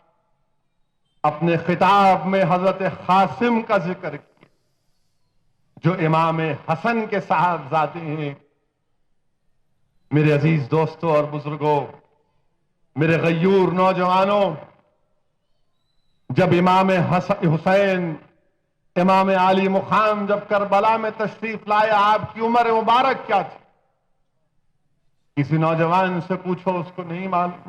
اپنے خطاب میں حضرت قاسم کا ذکر کیا جو امام حسن کے صاحبزادے ہیں۔ میرے عزیز دوستو اور بزرگوں، میرے غیور نوجوانوں، جب امام حسین امام علی مقام جب کربلا میں تشریف لائے، آپ کی عمر مبارک کیا تھی؟ کسی نوجوان سے پوچھو، اس کو نہیں معلوم،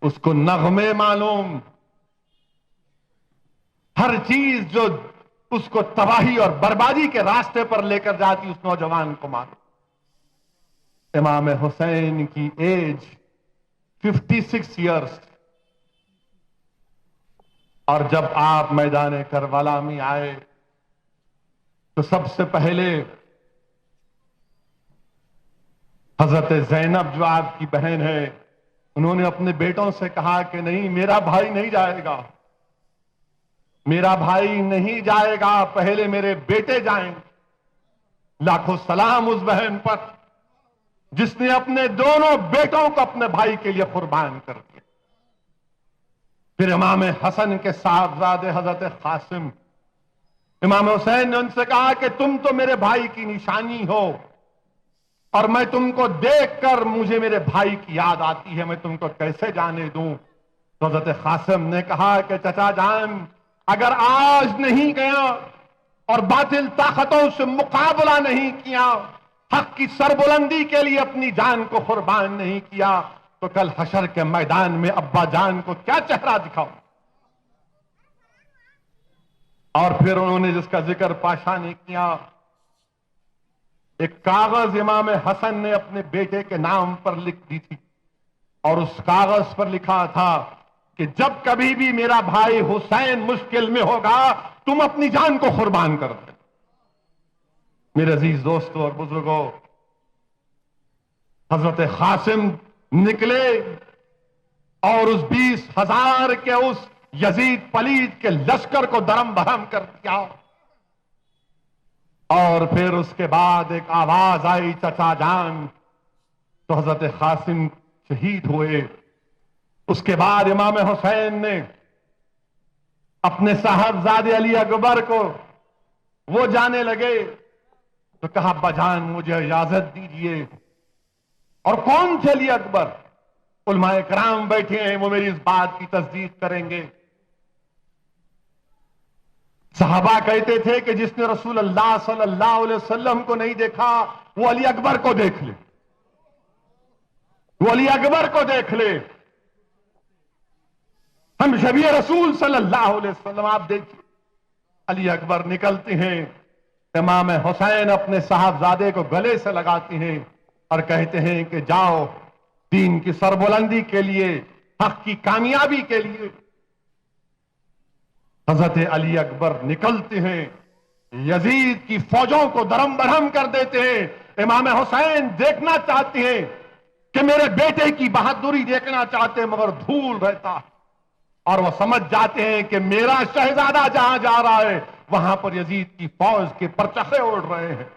اس کو نغمے معلوم، ہر چیز جو اس کو تباہی اور بربادی کے راستے پر لے کر جاتی اس نوجوان کو معلوم۔ امام حسین کی ایج 56 ایئرز، اور جب آپ میدان کربلا میں آئے تو سب سے پہلے حضرت زینب جو آپ کی بہن ہے، انہوں نے اپنے بیٹوں سے کہا کہ نہیں، میرا بھائی نہیں جائے گا، میرا بھائی نہیں جائے گا، پہلے میرے بیٹے جائیں۔ لاکھوں سلام اس بہن پر جس نے اپنے دونوں بیٹوں کو اپنے بھائی کے لیے قربان کر دیا۔ پھر امام حسن کے صاحبزادے حضرت قاسم، امام حسین نے ان سے کہا کہ تم تو میرے بھائی کی نشانی ہو، اور میں تم کو دیکھ کر مجھے میرے بھائی کی یاد آتی ہے، میں تم کو کیسے جانے دوں؟ تو حضرت قاسم نے کہا کہ چچا جان، اگر آج نہیں گیا اور باطل طاقتوں سے مقابلہ نہیں کیا، حق کی سربلندی کے لیے اپنی جان کو قربان نہیں کیا، تو کل حشر کے میدان میں ابا جان کو کیا چہرہ دکھاؤ؟ اور پھر انہوں نے جس کا ذکر پاشا نے کیا، ایک کاغذ امام حسن نے اپنے بیٹے کے نام پر لکھ دی تھی اور اس کاغذ پر لکھا تھا کہ جب کبھی بھی میرا بھائی حسین مشکل میں ہوگا تم اپنی جان کو قربان کر دیں۔ میرے عزیز دوستوں اور بزرگوں، حضرت قاسم نکلے اور اس 20,000 کے اس یزید پلید کے لشکر کو درم بھرم کر دیا، اور پھر اس کے بعد ایک آواز آئی چچا جان، تو حضرت قاسم شہید ہوئے۔ اس کے بعد امام حسین نے اپنے صاحبزادے علی اکبر کو، وہ جانے لگے تو کہا ابا جان مجھے اجازت دیجیے۔ اور کون تھے علی اکبر؟ علماء کرام بیٹھے ہیں، وہ میری اس بات کی تصدیق کریں گے۔ صحابہ کہتے تھے کہ جس نے رسول اللہ صلی اللہ علیہ وسلم کو نہیں دیکھا وہ علی اکبر کو دیکھ لے، وہ علی اکبر کو دیکھ لے۔ ہم شبیہ رسول صلی اللہ علیہ وسلم، آپ دیکھیے علی اکبر نکلتے ہیں، امام حسین اپنے صاحبزادے کو گلے سے لگاتے ہیں اور کہتے ہیں کہ جاؤ دین کی سربلندی کے لیے، حق کی کامیابی کے لیے۔ حضرت علی اکبر نکلتے ہیں، یزید کی فوجوں کو درم برہم کر دیتے ہیں۔ امام حسین دیکھنا چاہتے ہیں کہ میرے بیٹے کی بہادری دیکھنا چاہتے ہیں، مگر دھول رہتا، اور وہ سمجھ جاتے ہیں کہ میرا شہزادہ جہاں جا رہا ہے وہاں پر یزید کی فوج کے پرچخے اڑ رہے ہیں۔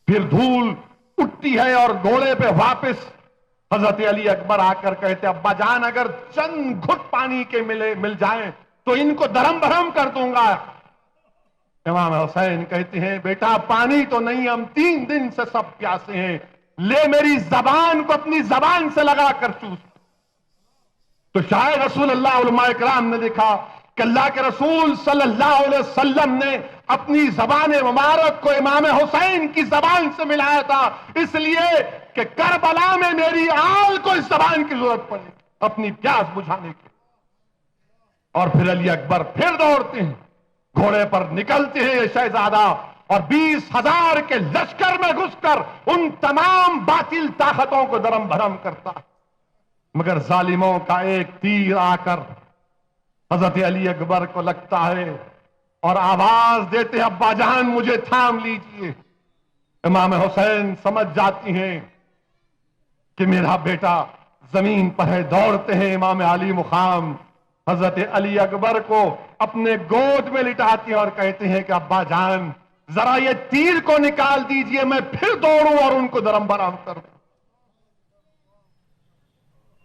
پھر دھول اٹھتی ہے اور گھوڑے پہ واپس حضرت علی اکبر آ کر کہتے ابا جان اگر چند گھٹ پانی کے مل جائیں تو ان کو درم برہم کر دوں گا۔ امام حسین کہتے ہیں بیٹا پانی تو نہیں، ہم 3 دن سے سب پیاسے ہیں، لے میری زبان کو اپنی زبان سے لگا کر چوس۔ تو شاید رسول اللہ، علماء کرام نے دیکھا کہ اللہ کے رسول صلی اللہ علیہ وسلم نے اپنی زبان مبارک کو امام حسین کی زبان سے ملایا تھا، اس لیے کہ کربلا میں میری آل کو اس زبان کی ضرورت پڑی اپنی پیاس بجھانے کی۔ اور پھر علی اکبر پھر دوڑتے ہیں، گھوڑے پر نکلتے ہیں یہ شہزادہ، اور 20,000 کے لشکر میں گھس کر ان تمام باطل طاقتوں کو درم بھرم کرتا، مگر ظالموں کا ایک تیر آ کر حضرت علی اکبر کو لگتا ہے اور آواز دیتے ہیں ابا جان مجھے تھام لیجئے۔ امام حسین سمجھ جاتی ہیں کہ میرا بیٹا زمین پر ہے، دوڑتے ہیں امام علی مقام حضرت علی اکبر کو اپنے گود میں لٹاتے ہیں اور کہتے ہیں کہ ابا جان ذرا یہ تیر کو نکال دیجئے، میں پھر دوڑوں اور ان کو درم برہم کر دوں۔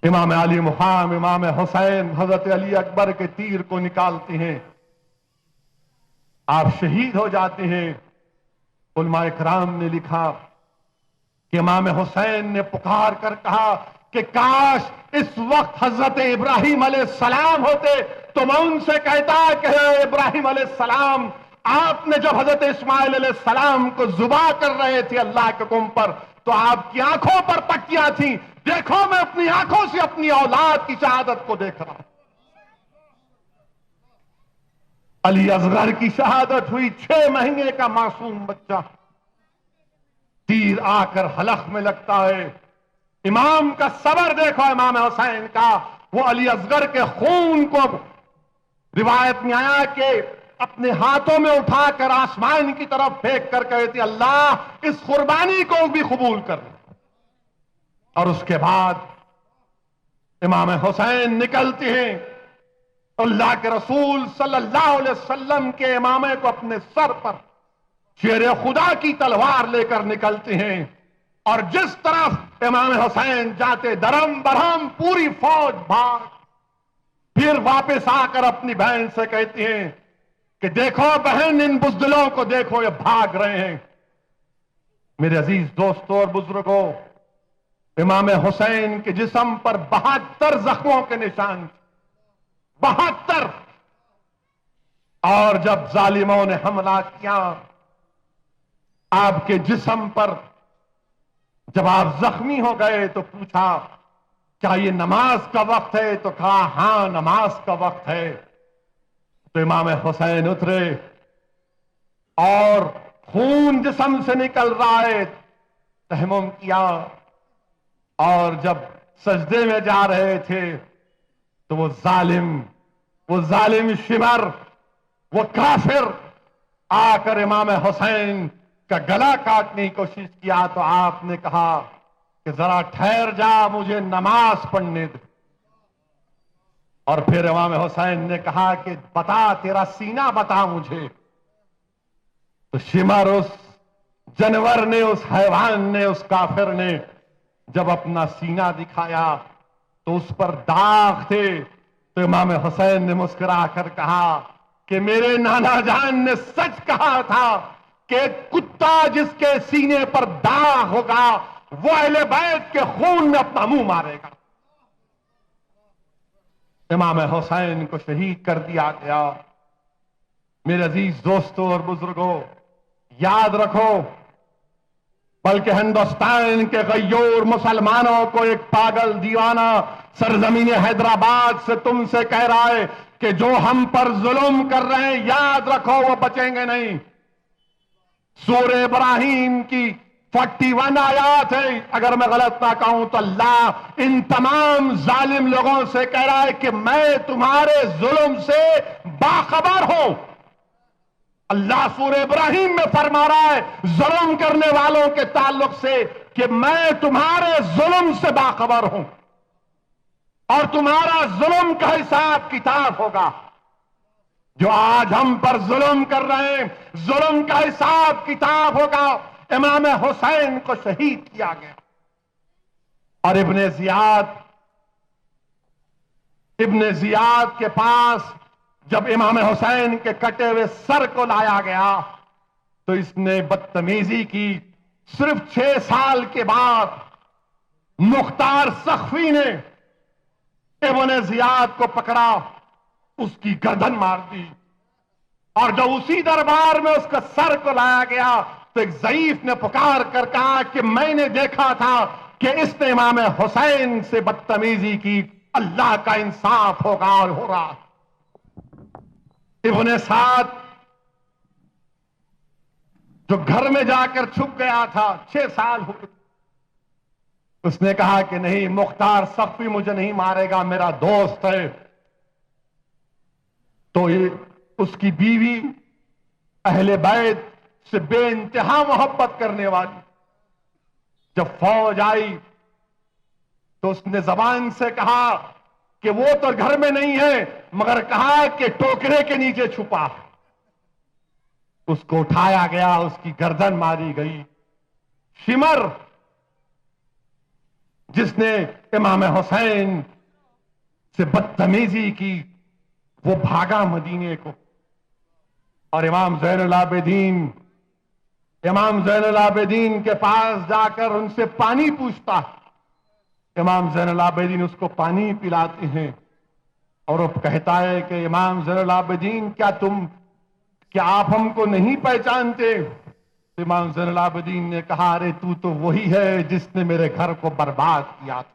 امام علی مقام امام حسین حضرت علی اکبر کے تیر کو نکالتے ہیں، آپ شہید ہو جاتے ہیں۔ علماء کرام نے لکھا کہ امام حسین نے پکار کر کہا کہ کاش اس وقت حضرت ابراہیم علیہ السلام ہوتے تو میں ان سے کہتا کہ ابراہیم علیہ السلام آپ نے جب حضرت اسماعیل علیہ السلام کو ذبح کر رہے تھے اللہ کے حکم پر تو آپ کی آنکھوں پر پٹیاں تھیں، دیکھو میں اپنی آنکھوں سے اپنی اولاد کی شہادت کو دیکھ رہا ہوں۔ علی اصغر کی شہادت ہوئی، 6 مہینے کا معصوم بچہ، تیر آ کر حلق میں لگتا ہے۔ امام کا صبر دیکھو امام حسین کا، وہ علی اصغر کے خون کو روایت میں آیا کہ اپنے ہاتھوں میں اٹھا کر آسمان کی طرف پھینک کر کہتے اللہ اس قربانی کو بھی قبول کر۔ اور اس کے بعد امام حسین نکلتے ہیں، اللہ کے رسول صلی اللہ علیہ وسلم کے امامے کو اپنے سر پر شیر خدا کی تلوار لے کر نکلتے ہیں، اور جس طرف امام حسین جاتے درم برہم پوری فوج بھاگ، پھر واپس آ کر اپنی بہن سے کہتے ہیں کہ دیکھو بہن ان بزدلوں کو دیکھو یہ بھاگ رہے ہیں۔ میرے عزیز دوستوں اور بزرگوں، امام حسین کے جسم پر 72 زخموں کے نشان تھے، 72۔ اور جب ظالموں نے حملہ کیا آپ کے جسم پر، جب آپ زخمی ہو گئے تو پوچھا کیا یہ نماز کا وقت ہے؟ تو کہا ہاں نماز کا وقت ہے۔ تو امام حسین اترے اور خون جسم سے نکل رہا ہے، تیمم کیا، اور جب سجدے میں جا رہے تھے تو وہ ظالم شمر، وہ کافر آ کر امام حسین کا گلا کاٹنے کی کوشش کیا تو آپ نے کہا کہ ذرا ٹھہر جا، مجھے نماز پڑھنے دے۔ اور پھر امام حسین نے کہا کہ بتا، تیرا سینہ بتا مجھے۔ تو شمر، اس جانور نے، اس حیوان نے، اس کافر نے جب اپنا سینہ دکھایا تو اس پر داغ تھے۔ تو امام حسین نے مسکرا کر کہا کہ میرے نانا جان نے سچ کہا تھا کہ کتا جس کے سینے پر داغ ہوگا وہ اہل بیت کے خون میں اپنا منہ مارے گا۔ امام حسین کو شہید کر دیا گیا۔ میرے عزیز دوستوں اور بزرگوں، یاد رکھو، بلکہ ہندوستان کے غیور مسلمانوں کو ایک پاگل دیوانہ سرزمین حیدرآباد سے تم سے کہہ رہا ہے کہ جو ہم پر ظلم کر رہے ہیں، یاد رکھو وہ بچیں گے نہیں۔ سورہ ابراہیم کی 41 آیات ہے، اگر میں غلط نہ کہوں تو اللہ ان تمام ظالم لوگوں سے کہہ رہا ہے کہ میں تمہارے ظلم سے باخبر ہوں۔ اللہ سورہ ابراہیم میں فرما رہا ہے ظلم کرنے والوں کے تعلق سے کہ میں تمہارے ظلم سے باخبر ہوں اور تمہارا ظلم کا حساب کتاب ہوگا۔ جو آج ہم پر ظلم کر رہے ہیں، ظلم کا حساب کتاب ہوگا۔ امام حسین کو شہید کیا گیا اور ابن زیاد کے پاس جب امام حسین کے کٹے ہوئے سر کو لایا گیا تو اس نے بدتمیزی کی۔ صرف 6 سال کے بعد مختار سخفی نے ابن زیاد کو پکڑا، اس کی گردن مار دی، اور جب اسی دربار میں اس کا سر کو لایا گیا تو ایک ضعیف نے پکار کر کہا کہ میں نے دیکھا تھا کہ اس نے امام حسین سے بدتمیزی کی، اللہ کا انصاف ہوگا اور ہو رہا۔ ابن سعد جو گھر میں جا کر چھپ گیا تھا، 6 سال ہو گئے، اس نے کہا کہ نہیں، مختار سخفی مجھے نہیں مارے گا، میرا دوست ہے۔ تو اس کی بیوی اہل بیت سے بے انتہا محبت کرنے والی جب فوج آئی تو اس نے زبان سے کہا کہ وہ تو گھر میں نہیں ہے، مگر کہا کہ ٹوکرے کے نیچے چھپا۔ اس کو اٹھایا گیا، اس کی گردن ماری گئی۔ شمر جس نے امام حسین سے بدتمیزی کی وہ بھاگا مدینے کو، اور امام زین العابدین کے پاس جا کر ان سے پانی پوچھتا۔ امام زین العابدین اس کو پانی پلاتے ہیں اور وہ کہتا ہے کہ امام زین العابدین کیا آپ ہم کو نہیں پہچانتے؟ امام زین العابدین نے کہا ارے تو وہی ہے جس نے میرے گھر کو برباد کیا تھا۔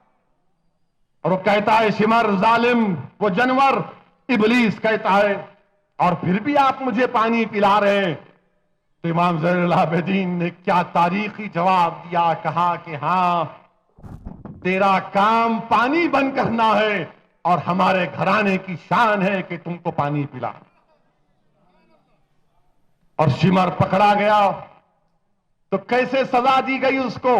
اور وہ کہتا ہے شمر ظالم، وہ جانور ابلیس کہتا ہے، اور پھر بھی آپ مجھے پانی پلا رہے ہیں۔ تو امام زین العابدین نے کیا تاریخی جواب دیا، کہا کہ ہاں، تیرا کام پانی بن کرنا ہے اور ہمارے گھرانے کی شان ہے کہ تم کو پانی پلا۔ اور شمر پکڑا گیا تو کیسے سزا دی گئی اس کو؟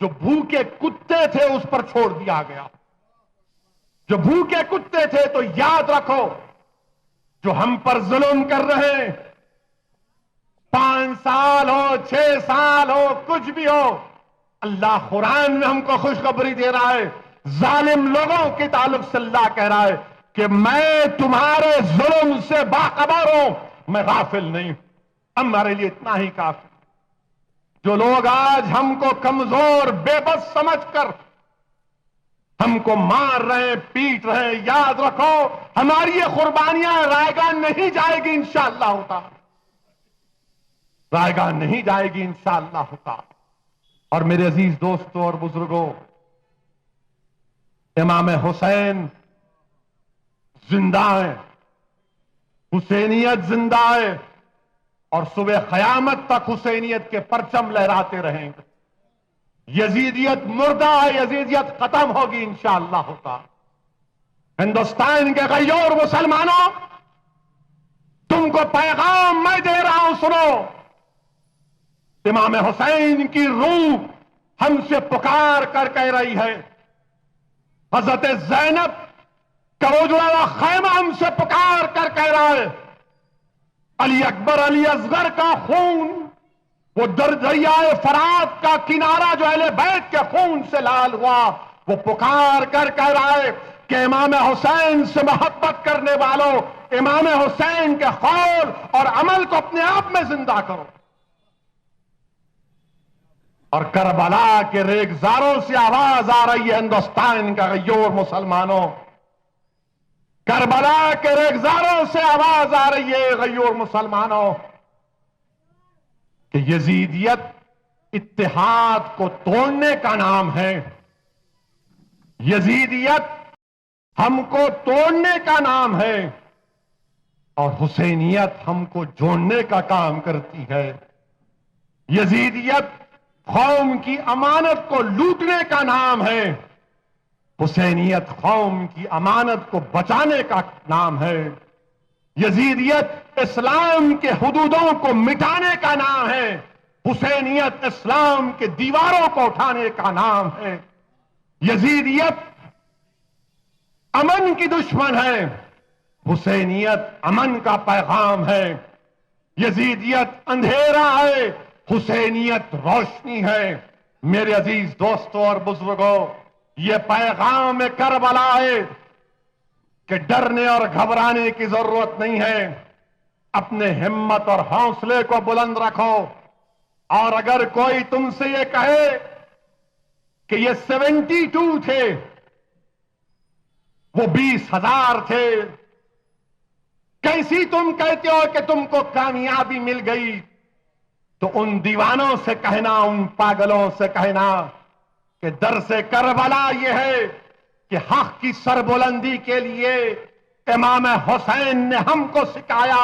جو بھوکے کتے تھے اس پر چھوڑ دیا گیا۔ جو بھوکے کتے تھے، تو یاد رکھو جو ہم پر ظلم کر رہے ہیں، 5 سال ہو، 6 سال ہو، کچھ بھی ہو، اللہ قرآن میں ہم کو خوشخبری دے رہا ہے۔ ظالم لوگوں کے تعلق سے اللہ کہہ رہا ہے کہ میں تمہارے ظلم سے باخبر ہوں، میں غافل نہیں ہوں۔ ہمارے لیے اتنا ہی کافی۔ جو لوگ آج ہم کو کمزور بے بس سمجھ کر ہم کو مار رہے ہیں، پیٹ رہے ہیں، یاد رکھو ہماری یہ قربانیاں رائے گاہ نہیں جائے گی انشاءاللہ تعالی، رائے گاہ نہیں جائے گی انشاءاللہ تعالی۔ اور میرے عزیز دوستوں اور بزرگوں، امام حسین زندہ ہے، حسینیت زندہ ہے، اور صبح قیامت تک حسینیت کے پرچم لہراتے رہیں گے۔ یزیدیت مردہ ہے، یزیدیت ختم ہوگی انشاءاللہ تعالی۔ ہندوستان کے غیور مسلمانوں، تم کو پیغام میں دے رہا ہوں، سنو۔ امام حسین کی روح ہم سے پکار کر کہہ رہی ہے، حضرت زینب کا اجڑا ہوا خیمہ ہم سے پکار کر کہہ رہا ہے، علی اکبر علی اصغر کا خون، وہ دریائے فرات کا کنارہ جو اہل بیت کے خون سے لال ہوا، وہ پکار کر کہہ رہا ہے کہ امام حسین سے محبت کرنے والوں، امام حسین کے قول اور عمل کو اپنے آپ میں زندہ کرو۔ اور کربلا کے ریگزاروں سے آواز آ رہی ہے ہندوستان کا غیور مسلمانوں، کربلا کے ریگزاروں سے آواز آ رہی ہے غیور مسلمانوں کہ یزیدیت اتحاد کو توڑنے کا نام ہے، یزیدیت ہم کو توڑنے کا نام ہے، اور حسینیت ہم کو جوڑنے کا کام کرتی ہے۔ یزیدیت قوم کی امانت کو لوٹنے کا نام ہے، حسینیت قوم کی امانت کو بچانے کا نام ہے۔ یزیدیت اسلام کے حدودوں کو مٹانے کا نام ہے، حسینیت اسلام کے دیواروں کو اٹھانے کا نام ہے۔ یزیدیت امن کی دشمن ہے، حسینیت امن کا پیغام ہے۔ یزیدیت اندھیرا ہے، حسینیت روشنی ہے۔ میرے عزیز دوستوں اور بزرگوں، یہ پیغام کربلا ہے کہ ڈرنے اور گھبرانے کی ضرورت نہیں ہے، اپنے ہمت اور حوصلے کو بلند رکھو۔ اور اگر کوئی تم سے یہ کہے کہ یہ 72 تھے، وہ 20,000 تھے، کیسی تم کہتے ہو کہ تم کو کامیابی مل گئی، تو ان دیوانوں سے کہنا، ان پاگلوں سے کہنا کہ درس کربلا یہ ہے کہ حق کی سربلندی کے لیے امام حسین نے ہم کو سکھایا،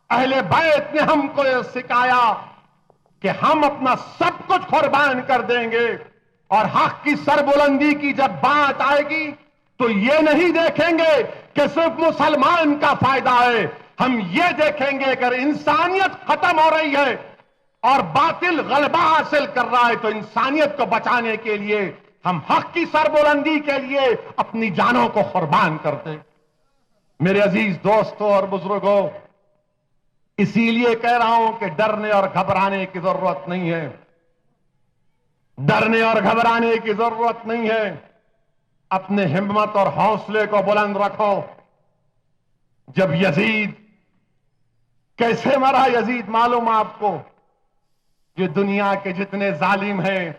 اہل بیت نے ہم کو یہ سکھایا کہ ہم اپنا سب کچھ قربان کر دیں گے، اور حق کی سربلندی کی جب بات آئے گی تو یہ نہیں دیکھیں گے کہ صرف مسلمان کا فائدہ ہے، ہم یہ دیکھیں گے کہ اگر انسانیت ختم ہو رہی ہے اور باطل غلبہ حاصل کر رہا ہے تو انسانیت کو بچانے کے لیے ہم حق کی سربلندی کے لیے اپنی جانوں کو قربان کرتے۔ میرے عزیز دوستوں اور بزرگوں، اسی لیے کہہ رہا ہوں کہ ڈرنے اور گھبرانے کی ضرورت نہیں ہے، ڈرنے اور گھبرانے کی ضرورت نہیں ہے، اپنے ہمت اور حوصلے کو بلند رکھو۔ جب یزید کیسے مرا، یزید معلوم آپ کو، یہ دنیا کے جتنے ظالم ہیں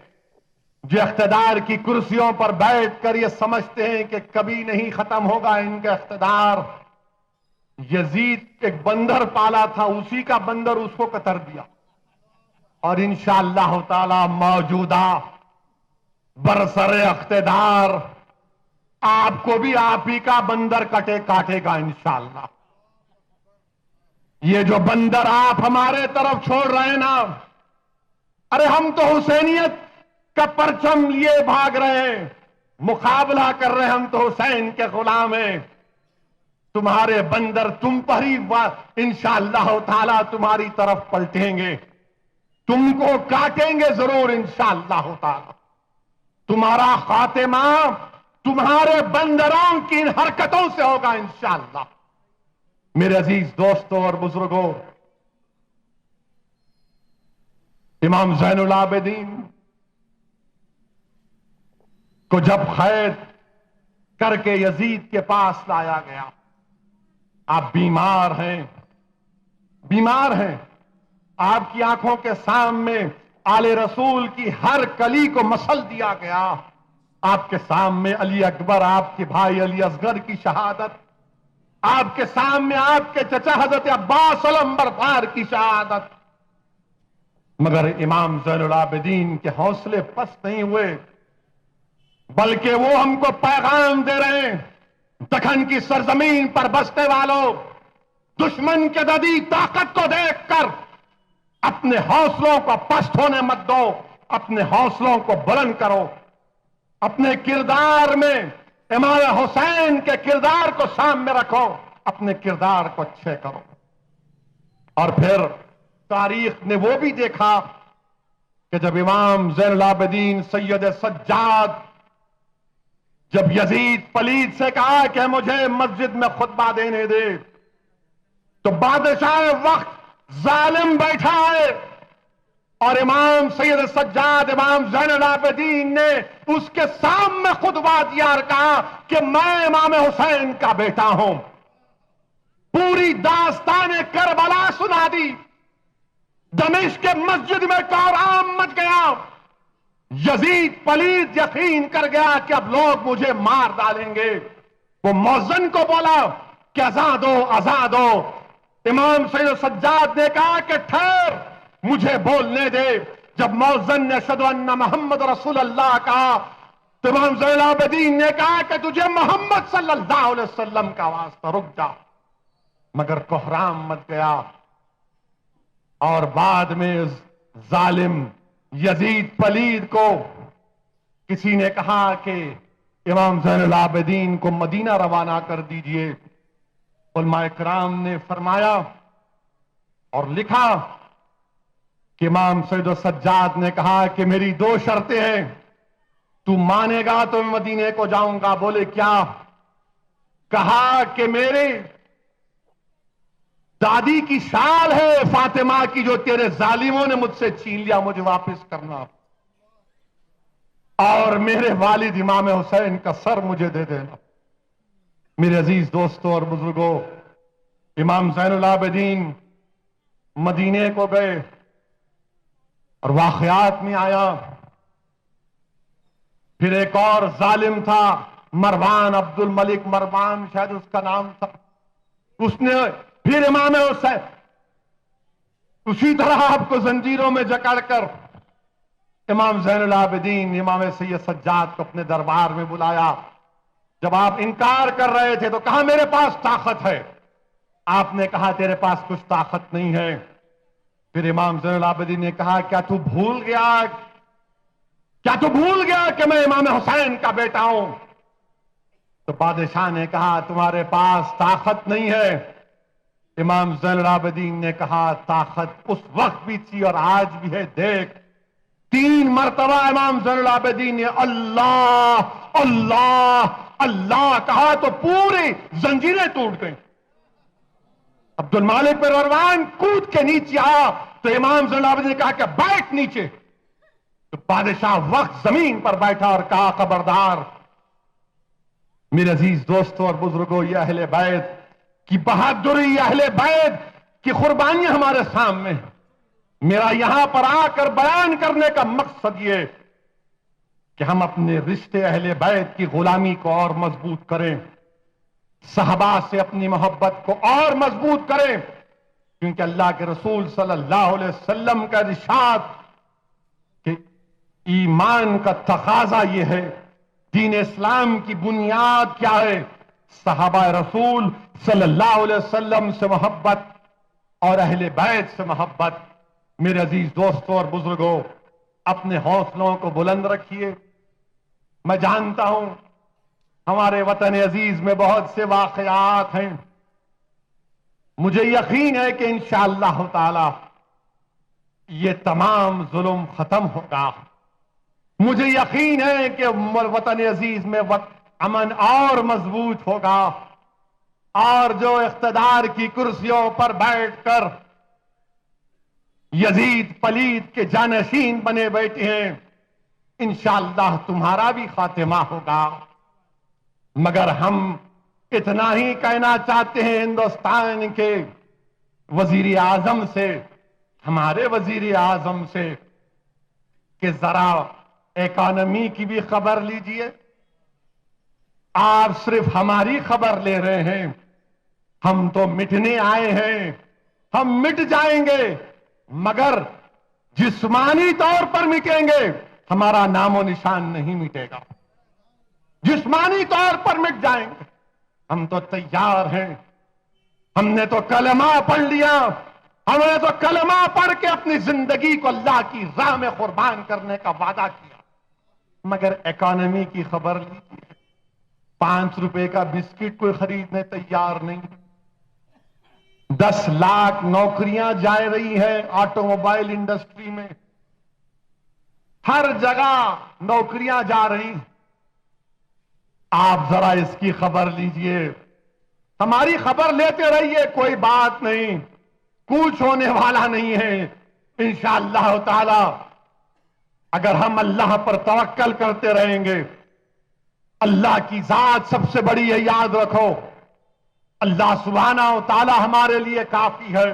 جو اقتدار کی کرسیوں پر بیٹھ کر یہ سمجھتے ہیں کہ کبھی نہیں ختم ہوگا ان کا اقتدار، یزید ایک بندر پالا تھا، اسی کا بندر اس کو قتل دیا، اور انشاءاللہ تعالی موجودہ برسر اقتدار آپ کو بھی آپ ہی کا بندر کاٹے گا انشاءاللہ۔ یہ جو بندر آپ ہمارے طرف چھوڑ رہے ہیں نا، ارے ہم تو حسینیت کا پرچم لیے بھاگ رہے ہیں، مقابلہ کر رہے ہیں، ہم تو حسین کے غلام ہیں۔ تمہارے بندر تم پر ہی انشاءاللہ تعالی تمہاری طرف پلٹیں گے، تم کو کاٹیں گے ضرور انشاءاللہ تعالی۔ تمہارا خاتمہ تمہارے بندروں کی ان حرکتوں سے ہوگا انشاءاللہ۔ میرے عزیز دوستوں اور بزرگوں، امام زین العابدین کو جب قید کر کے یزید کے پاس لایا گیا، آپ بیمار ہیں، بیمار ہیں، آپ کی آنکھوں کے سامنے آل رسول کی ہر کلی کو مسل دیا گیا، آپ کے سامنے علی اکبر آپ کے بھائی علی اصغر کی شہادت، آپ کے سامنے آپ کے چچا حضرت عباس علمبردار کی شہادت، مگر امام زین العابدین کے حوصلے پست نہیں ہوئے، بلکہ وہ ہم کو پیغام دے رہے ہیں، دکن کی سرزمین پر بسنے والوں، دشمن کے ددی طاقت کو دیکھ کر اپنے حوصلوں کو پست ہونے مت دو، اپنے حوصلوں کو بلند کرو، اپنے کردار میں امام حسین کے کردار کو سامنے رکھو، اپنے کردار کو اچھے کرو۔ اور پھر تاریخ نے وہ بھی دیکھا کہ جب امام زین العابدین سید سجاد جب یزید پلید سے کہا کہ مجھے مسجد میں خطبہ دینے دے، تو بادشاہ وقت ظالم بیٹھا ہے، اور امام سید سجاد امام زین العابدین نے اس کے سامنے خطبہ دیا اور کہا کہ میں امام حسین کا بیٹا ہوں۔ پوری داستان کربلا سنا دی، دمشق کے مسجد میں کوہرام مچ گیا، یزید پلید یقین کر گیا کہ اب لوگ مجھے مار ڈالیں گے۔ وہ مؤذن کو بولا کہ اذان دو اذان دو۔ امام سید سجاد نے کہا کہ ٹھہر، مجھے بولنے دے۔ جب مؤذن نے اشہدو ان محمد رسول اللہ کہا تو امام زین العابدین نے کہا کہ تجھے محمد صلی اللہ علیہ وسلم کا واسطہ، رک جا۔ مگر کوہرام مچ گیا، اور بعد میں ظالم یزید پلید کو کسی نے کہا کہ امام زین العابدین کو مدینہ روانہ کر دیجئے۔ علماء کرام نے فرمایا اور لکھا کہ امام سید سجاد نے کہا کہ میری دو شرطیں ہیں، تو مانے گا تو میں مدینے کو جاؤں گا۔ بولے کیا؟ کہا کہ میرے دادی کی شال ہے فاطمہ کی جو تیرے ظالموں نے مجھ سے چھین لیا، مجھے واپس کرنا، اور میرے والد امام حسین کا سر مجھے دے دینا۔ میرے عزیز دوستوں اور بزرگوں، امام زین العابدین مدینے کو گئے اور واقعات میں آیا پھر ایک اور ظالم تھا، مروان عبد الملک، مروان شاید اس کا نام تھا، اس نے پھر امام حسین اسی طرح آپ کو زنجیروں میں جکڑ کر امام زین العابدین امام سید سجاد کو اپنے دربار میں بلایا۔ جب آپ انکار کر رہے تھے تو کہا میرے پاس طاقت ہے۔ آپ نے کہا تیرے پاس کچھ طاقت نہیں ہے۔ پھر امام زین العابدین نے کہا کیا تو بھول گیا کہ میں امام حسین کا بیٹا ہوں؟ تو بادشاہ نے کہا تمہارے پاس طاقت نہیں ہے۔ امام زین العابدین نے کہا طاقت اس وقت بھی تھی اور آج بھی ہے، دیکھ۔ 3 مرتبہ امام زین العابدین نے اللہ اللہ اللہ کہا تو پوری زنجیریں ٹوٹ گئیں۔ عبد المالک بن مروان کود کے نیچے آیا تو امام زین العابدین نے کہا کہ بیٹھ نیچے۔ تو بادشاہ وقت زمین پر بیٹھا اور کہا خبردار۔ میرے عزیز دوستوں اور بزرگوں، یہ اہل بیت کی بہادری، اہل بیت کی قربانیاں ہمارے سامنے ہیں۔ میرا یہاں پر آ کر بیان کرنے کا مقصد یہ کہ ہم اپنے رشتے اہل بیت کی غلامی کو اور مضبوط کریں، صحابہ سے اپنی محبت کو اور مضبوط کریں، کیونکہ اللہ کے رسول صلی اللہ علیہ وسلم کا ارشاد کہ ایمان کا تقاضا یہ ہے، دین اسلام کی بنیاد کیا ہے؟ صحابہ رسول صلی اللہ علیہ وسلم سے محبت اور اہل بیت سے محبت۔ میرے عزیز دوستوں اور بزرگوں، اپنے حوصلوں کو بلند رکھیے۔ میں جانتا ہوں ہمارے وطن عزیز میں بہت سے واقعات ہیں، مجھے یقین ہے کہ انشاءاللہ تعالی یہ تمام ظلم ختم ہوگا۔ مجھے یقین ہے کہ وطن عزیز میں امن اور مضبوط ہوگا، اور جو اقتدار کی کرسیوں پر بیٹھ کر یزید پلید کے جانشین بنے بیٹھے ہیں، انشاءاللہ تمہارا بھی خاتمہ ہوگا۔ مگر ہم اتنا ہی کہنا چاہتے ہیں ہندوستان کے وزیر اعظم سے، ہمارے وزیر اعظم سے، کہ ذرا اکانومی کی بھی خبر لیجئے۔ آپ صرف ہماری خبر لے رہے ہیں، ہم تو مٹنے آئے ہیں، ہم مٹ جائیں گے، مگر جسمانی طور پر مٹیں گے، ہمارا نام و نشان نہیں مٹے گا۔ جسمانی طور پر مٹ جائیں گے، ہم تو تیار ہیں، ہم نے تو کلمہ پڑھ لیا، ہم نے تو کلمہ پڑھ کے اپنی زندگی کو اللہ کی راہ میں قربان کرنے کا وعدہ کیا، مگر اکانومی کی خبر لیجیے، 5 روپے کا بسکٹ کوئی خریدنے تیار نہیں۔ 10 لاکھ نوکریاں جا رہی ہیں آٹو موبائل انڈسٹری میں، ہر جگہ نوکریاں جا رہی ہیں۔ آپ ذرا اس کی خبر لیجئے، ہماری خبر لیتے رہیے، کوئی بات نہیں، کچھ ہونے والا نہیں ہے انشاءاللہ تعالی۔ اگر ہم اللہ پر توکل کرتے رہیں گے، اللہ کی ذات سب سے بڑی ہے، یاد رکھو، اللہ سبحانہ و تعالی ہمارے لیے کافی ہے۔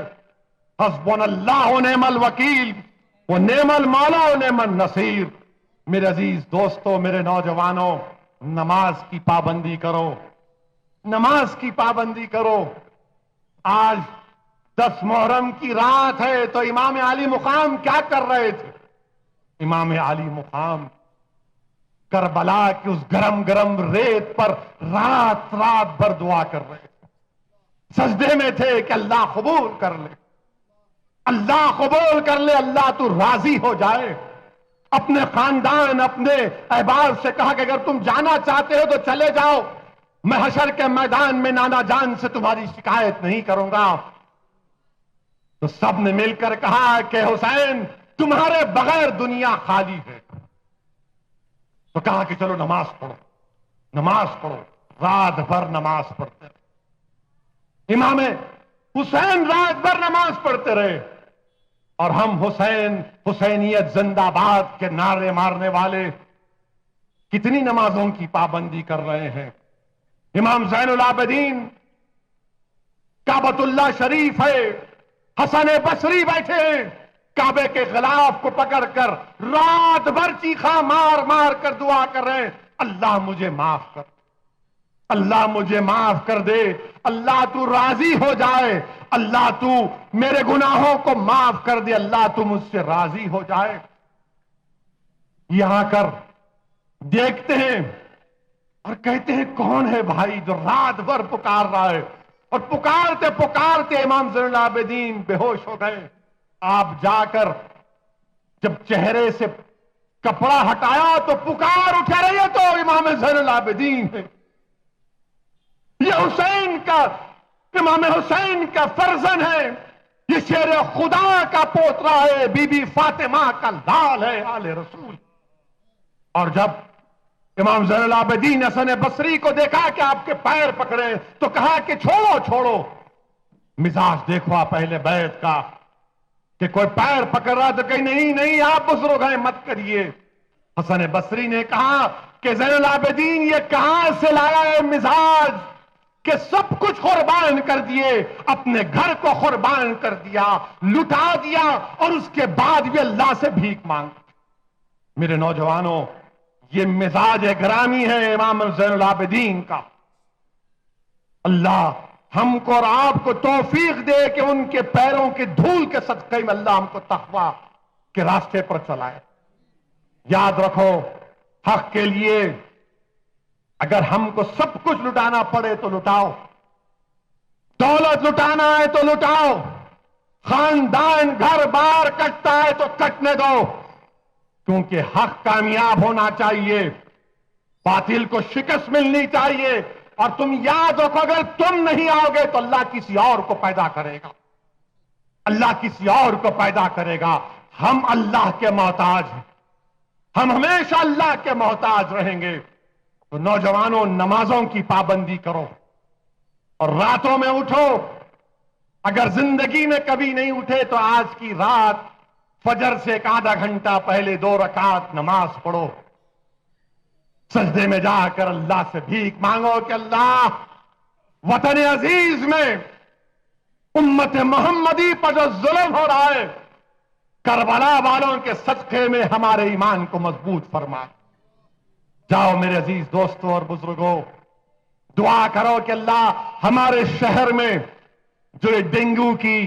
حسبنا اللہ و نعم الوکیل و نعم المولا و نعم النصیر۔ میرے عزیز دوستو، میرے نوجوانوں، نماز کی پابندی کرو، نماز کی پابندی کرو۔ آج 10 محرم کی رات ہے تو امام علی مقام کیا کر رہے تھے؟ امام علی مقام کربلا کی اس گرم گرم ریت پر رات رات بھر دعا کر رہے تھے، سجدے میں تھے کہ اللہ قبول کر لے، اللہ قبول کر لے، اللہ تو راضی ہو جائے۔ اپنے خاندان، اپنے احباب سے کہا کہ اگر تم جانا چاہتے ہو تو چلے جاؤ، میں حشر کے میدان میں نانا جان سے تمہاری شکایت نہیں کروں گا۔ تو سب نے مل کر کہا کہ حسین تمہارے بغیر دنیا خالی ہے۔ تو کہا کہ چلو نماز پڑھو، نماز پڑھو، رات بھر نماز پڑھتے رہے۔ امام حسین رات بھر نماز پڑھتے رہے، اور ہم حسین، حسینیت زندہ باد کے نعرے مارنے والے کتنی نمازوں کی پابندی کر رہے ہیں۔ امام زین العابدین، کعبۃ اللہ شریف ہے، حسن بصری بیٹھے ہیں، کعبے کے غلاف کو پکڑ کر رات بھر چیخا مار مار کر دعا کر رہے ہیں، اللہ مجھے معاف کر، اللہ مجھے معاف کر دے، اللہ تو راضی ہو جائے، اللہ تو میرے گناہوں کو معاف کر دے، اللہ تو مجھ سے راضی ہو جائے۔ یہاں کر دیکھتے ہیں اور کہتے ہیں کون ہے بھائی جو رات بھر پکار رہا ہے، اور پکارتے پکارتے امام زین العابدین بے ہوش ہو گئے۔ آپ جا کر جب چہرے سے کپڑا ہٹایا تو پکار اٹھا رہی ہے، تو امام زین العابدین ہے، یہ حسین کا، امام حسین کا فرزند ہے، یہ شیر خدا کا پوترا ہے، بی بی فاطمہ کا لال ہے، آل رسول۔ اور جب امام زین العابدین حسن بصری کو دیکھا کہ آپ کے پیر پکڑے تو کہا کہ چھوڑو چھوڑو، مزاج دیکھو آپ اہل بیت کا، کہ کوئی پیر پکڑ رہا تو کہیں نہیں نہیں آپ بزرگ ہیں مت کریے۔ حسن بصری نے کہا کہ زین العابدین یہ کہاں سے لایا ہے مزاج کہ سب کچھ قربان کر دیے، اپنے گھر کو قربان کر دیا، لٹا دیا، اور اس کے بعد بھی اللہ سے بھیک مانگ۔ میرے نوجوانوں، یہ مزاج گرامی ہے امام زین العابدین کا۔ اللہ ہم کو اور آپ کو توفیق دے کہ ان کے پیروں کے دھول کے صدقے میں اللہ ہم کو تقویٰ کے راستے پر چلائے۔ یاد رکھو، حق کے لیے اگر ہم کو سب کچھ لٹانا پڑے تو لٹاؤ، دولت لٹانا ہے تو لٹاؤ، خاندان گھر بار کٹتا ہے تو کٹنے دو، کیونکہ حق کامیاب ہونا چاہیے، باطل کو شکست ملنی چاہیے۔ اور تم یاد رکھو، اگر تم نہیں آؤ گے تو اللہ کسی اور کو پیدا کرے گا، اللہ کسی اور کو پیدا کرے گا۔ ہم اللہ کے محتاج ہیں، ہم ہمیشہ اللہ کے محتاج رہیں گے۔ تو نوجوانوں، نمازوں کی پابندی کرو اور راتوں میں اٹھو۔ اگر زندگی میں کبھی نہیں اٹھے تو آج کی رات فجر سے 1 آدھا گھنٹہ پہلے 2 رکعت نماز پڑھو، سجدے میں جا کر اللہ سے بھیک مانگو کہ اللہ، وطن عزیز میں امت محمدی پر جو ظلم ہو رہا ہے، کربلا والوں کے صدقے میں ہمارے ایمان کو مضبوط فرما۔ جاؤ میرے عزیز دوستوں اور بزرگوں، دعا کرو کہ اللہ ہمارے شہر میں جو یہ ڈینگو کی،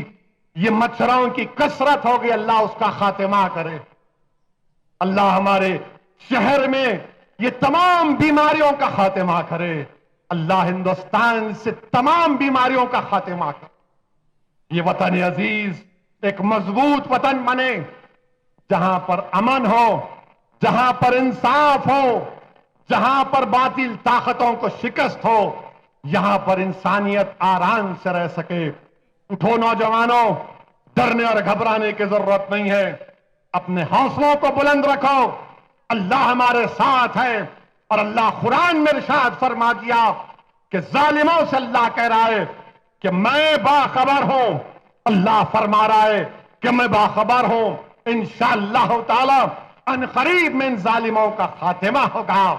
یہ مچھروں کی کثرت ہوگی، اللہ اس کا خاتمہ کرے۔ اللہ ہمارے شہر میں یہ تمام بیماریوں کا خاتمہ کرے۔ اللہ ہندوستان سے تمام بیماریوں کا خاتمہ کرے۔ یہ وطن عزیز ایک مضبوط وطن بنے جہاں پر امن ہو، جہاں پر انصاف ہو، جہاں پر باطل طاقتوں کو شکست ہو، یہاں پر انسانیت آرام سے رہ سکے۔ اٹھو نوجوانوں، ڈرنے اور گھبرانے کی ضرورت نہیں ہے، اپنے حوصلوں کو بلند رکھو، اللہ ہمارے ساتھ ہے۔ اور اللہ قرآن میں ارشاد فرما دیا کہ ظالموں سے اللہ کہہ رہا ہے کہ میں باخبر ہوں، اللہ فرما رہا ہے کہ میں باخبر ہوں، انشاءاللہ تعالی ان قریب میں ان ظالموں کا خاتمہ ہوگا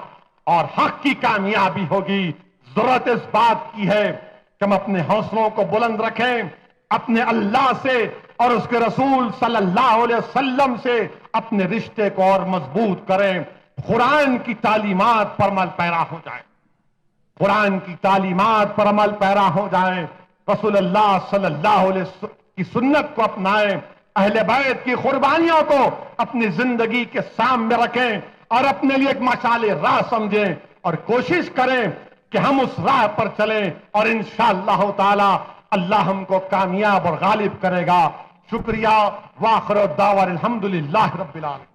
اور حق کی کامیابی ہوگی۔ ضرورت اس بات کی ہے کہ ہم اپنے حوصلوں کو بلند رکھیں، اپنے اللہ سے اور اس کے رسول صلی اللہ علیہ وسلم سے اپنے رشتے کو اور مضبوط کریں، قرآن کی تعلیمات پر عمل پیرا ہو جائیں، قرآن کی تعلیمات پر عمل پیرا ہو جائیں، رسول اللہ صلی اللہ علیہ وسلم کی سنت کو اپنائیں، اہل بیت کی قربانیوں کو اپنی زندگی کے سامنے رکھیں اور اپنے لیے ایک مشعل راہ سمجھیں اور کوشش کریں کہ ہم اس راہ پر چلیں اور انشاءاللہ تعالی اللہ ہم کو کامیاب اور غالب کرے گا۔ شکریہ، وآخر الدعوان الحمدللہ رب العالمین۔